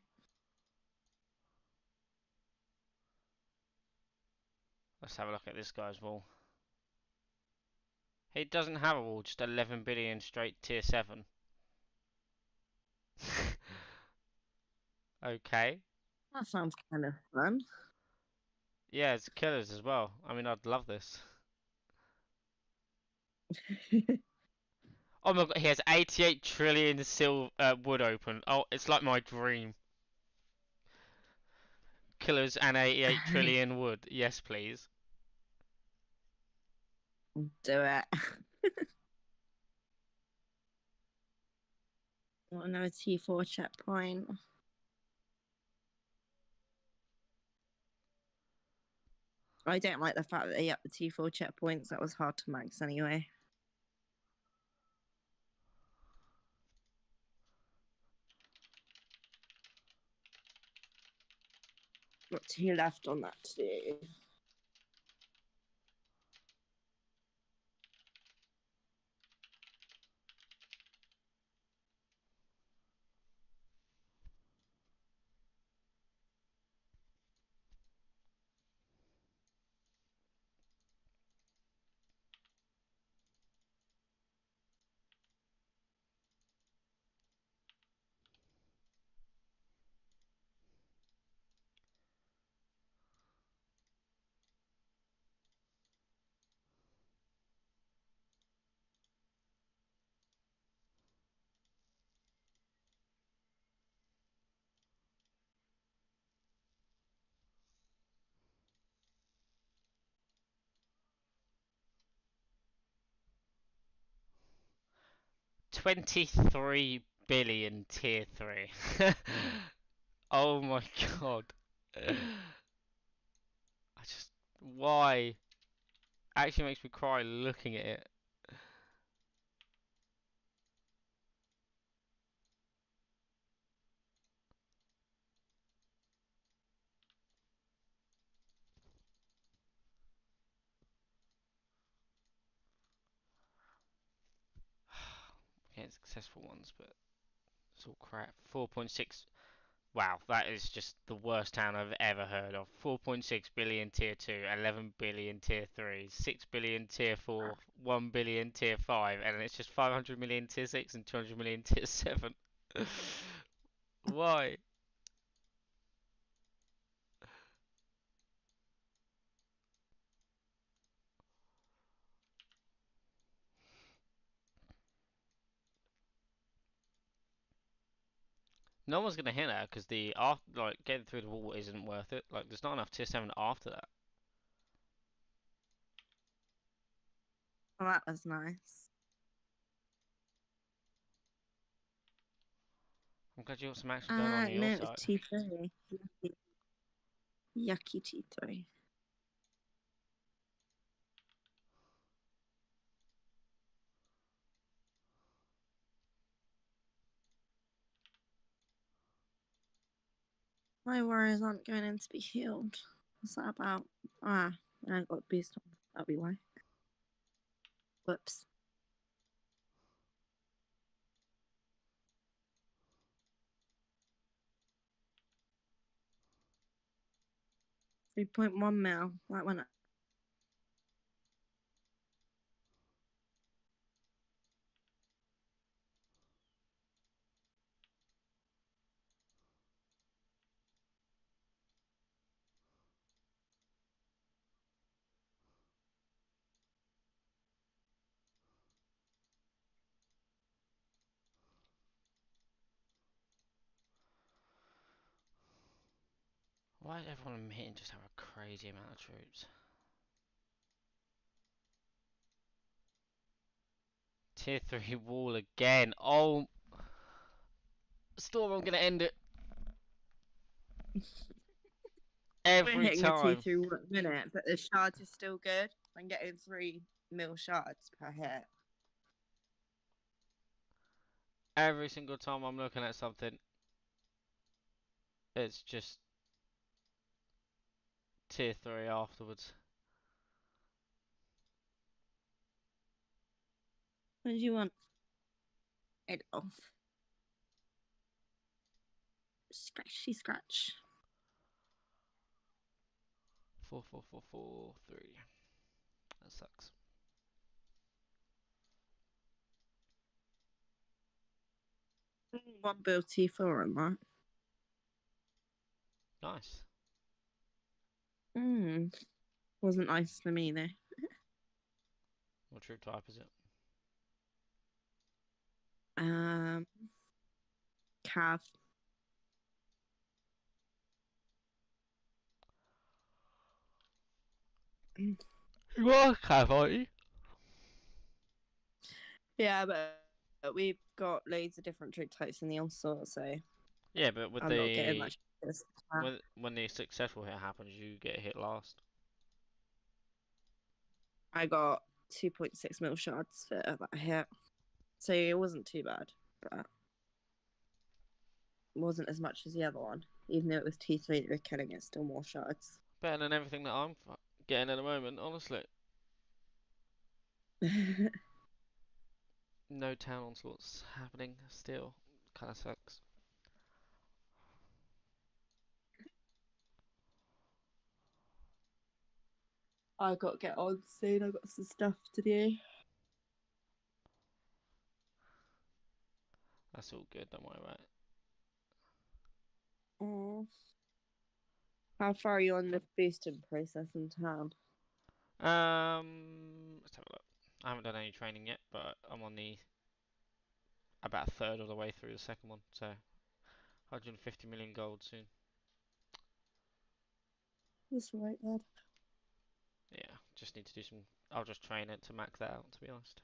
Let's have a look at this guy's wall. He doesn't have a wall, just 11 billion straight tier 7. Okay. That sounds kind of fun. Yeah, it's killers as well. I mean, I'd love this. Oh my god, he has 88 trillion wood open. Oh, it's like my dream. Killers and 88 trillion wood. Yes, please. Do it. Want another T4 checkpoint? I don't like the fact that they upped the T4 checkpoints. That was hard to max anyway. Got 2 left on that to do. $23 billion tier 3. Oh my god. I just... Why? Actually makes me cry looking at it. Getting successful ones, but it's all crap. 4.6. Wow, that is just the worst town I've ever heard of. 4.6 billion tier 2, 11 billion tier 3, 6 billion tier 4, 1 billion tier 5, and it's just 500 million tier 6 and 200 million tier 7. Why? No one's gonna hit that because the after like getting through the wall isn't worth it. Like there's not enough tier 7 after that. Oh, that was nice. I'm glad you got some action going on your No, side. it's T3. Yucky T3. My warriors aren't going in to be healed. What's that about? Ah, I got a boost on. That'll be why. Whoops. $3.1 mil. That went up. Why does everyone I'm hitting just have a crazy amount of troops? Tier 3 wall again. Oh, Storm, I'm gonna end it. We're Every hitting a time. T3 1 minute, but the shards are still good. I'm getting 3 mil shards per hit. Every single time I'm looking at something, it's just tier 3 afterwards. What do you want? It off. Scratchy scratch. 4, 4, 4, 4, 3. That sucks. One bill T4 on that. Nice. Wasn't nice for me though. What troop type is it? Cav. You are Cav, aren't you? Yeah, but we've got loads of different troop types in the onslaught, so Yeah, but with I'm not getting much. when the successful hit happens, you get hit last. I got 2.6 mil shards for that hit, so it wasn't too bad, but it wasn't as much as the other one. Even though it was T3 that were killing it, still more shards. Better than everything that I'm getting at the moment, honestly. No town onslaughts happening still. Kind of sucks. I got to get on soon. I got some stuff to do. That's all good, don't worry about it. Oh. How far are you on the boosting process in town? Let's have a look. I haven't done any training yet, but I'm on about a third of the way through the second one, so 150 million gold soon. That's right, lad. Yeah, just need to do some. I'll just train it to max that out, to be honest.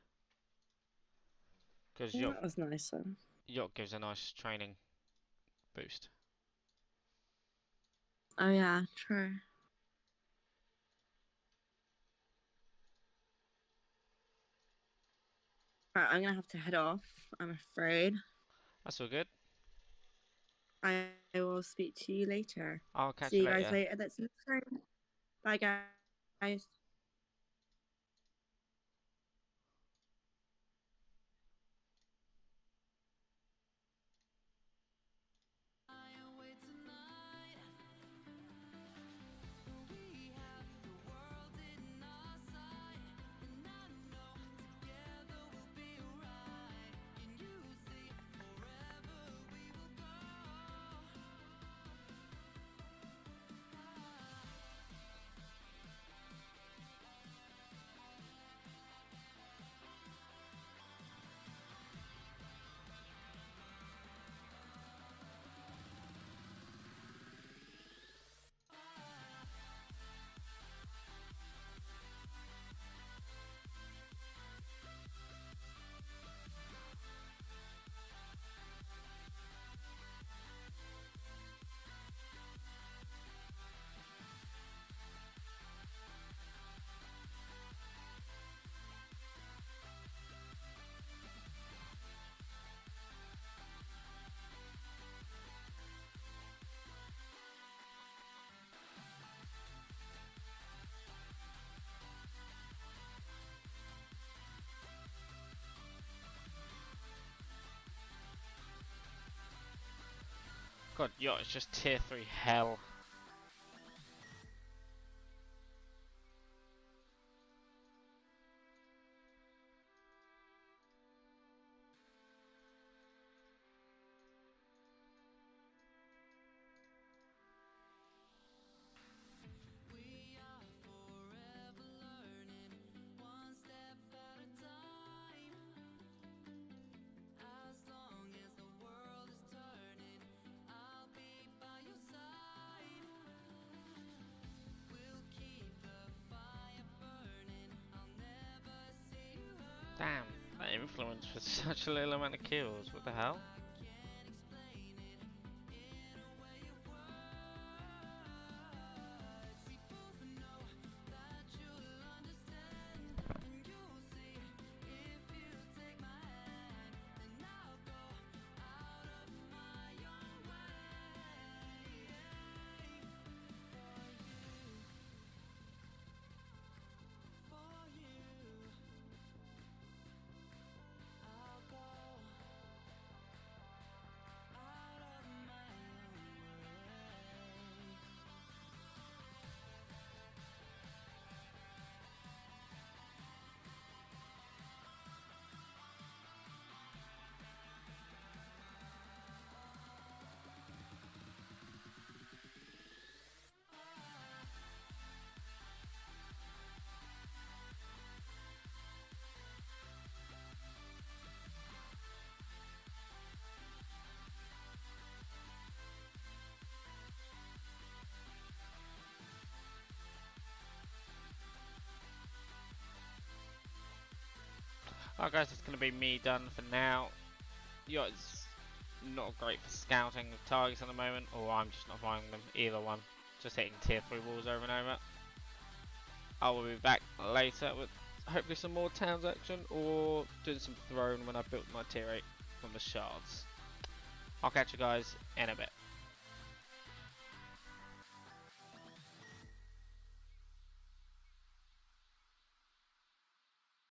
Because Yeah, that was nice then. Yacht gives a nice training boost. Oh yeah, true. Right, I'm gonna have to head off, I'm afraid. That's all good. I will speak to you later. I'll catch See you you guys later. later. That's it. Bye, guys. God, Yacht is just tier 3 hell. Damn, that influence for such a little amount of kills. What the hell? Alright guys, that's going to be me done for now. Yeah, it's not great for scouting of targets at the moment, or I'm just not finding them, either one. Just hitting tier 3 walls over and over. I will be back later with hopefully some more towns action, or doing some throne when I built my tier 8 from the shards. I'll catch you guys in a bit.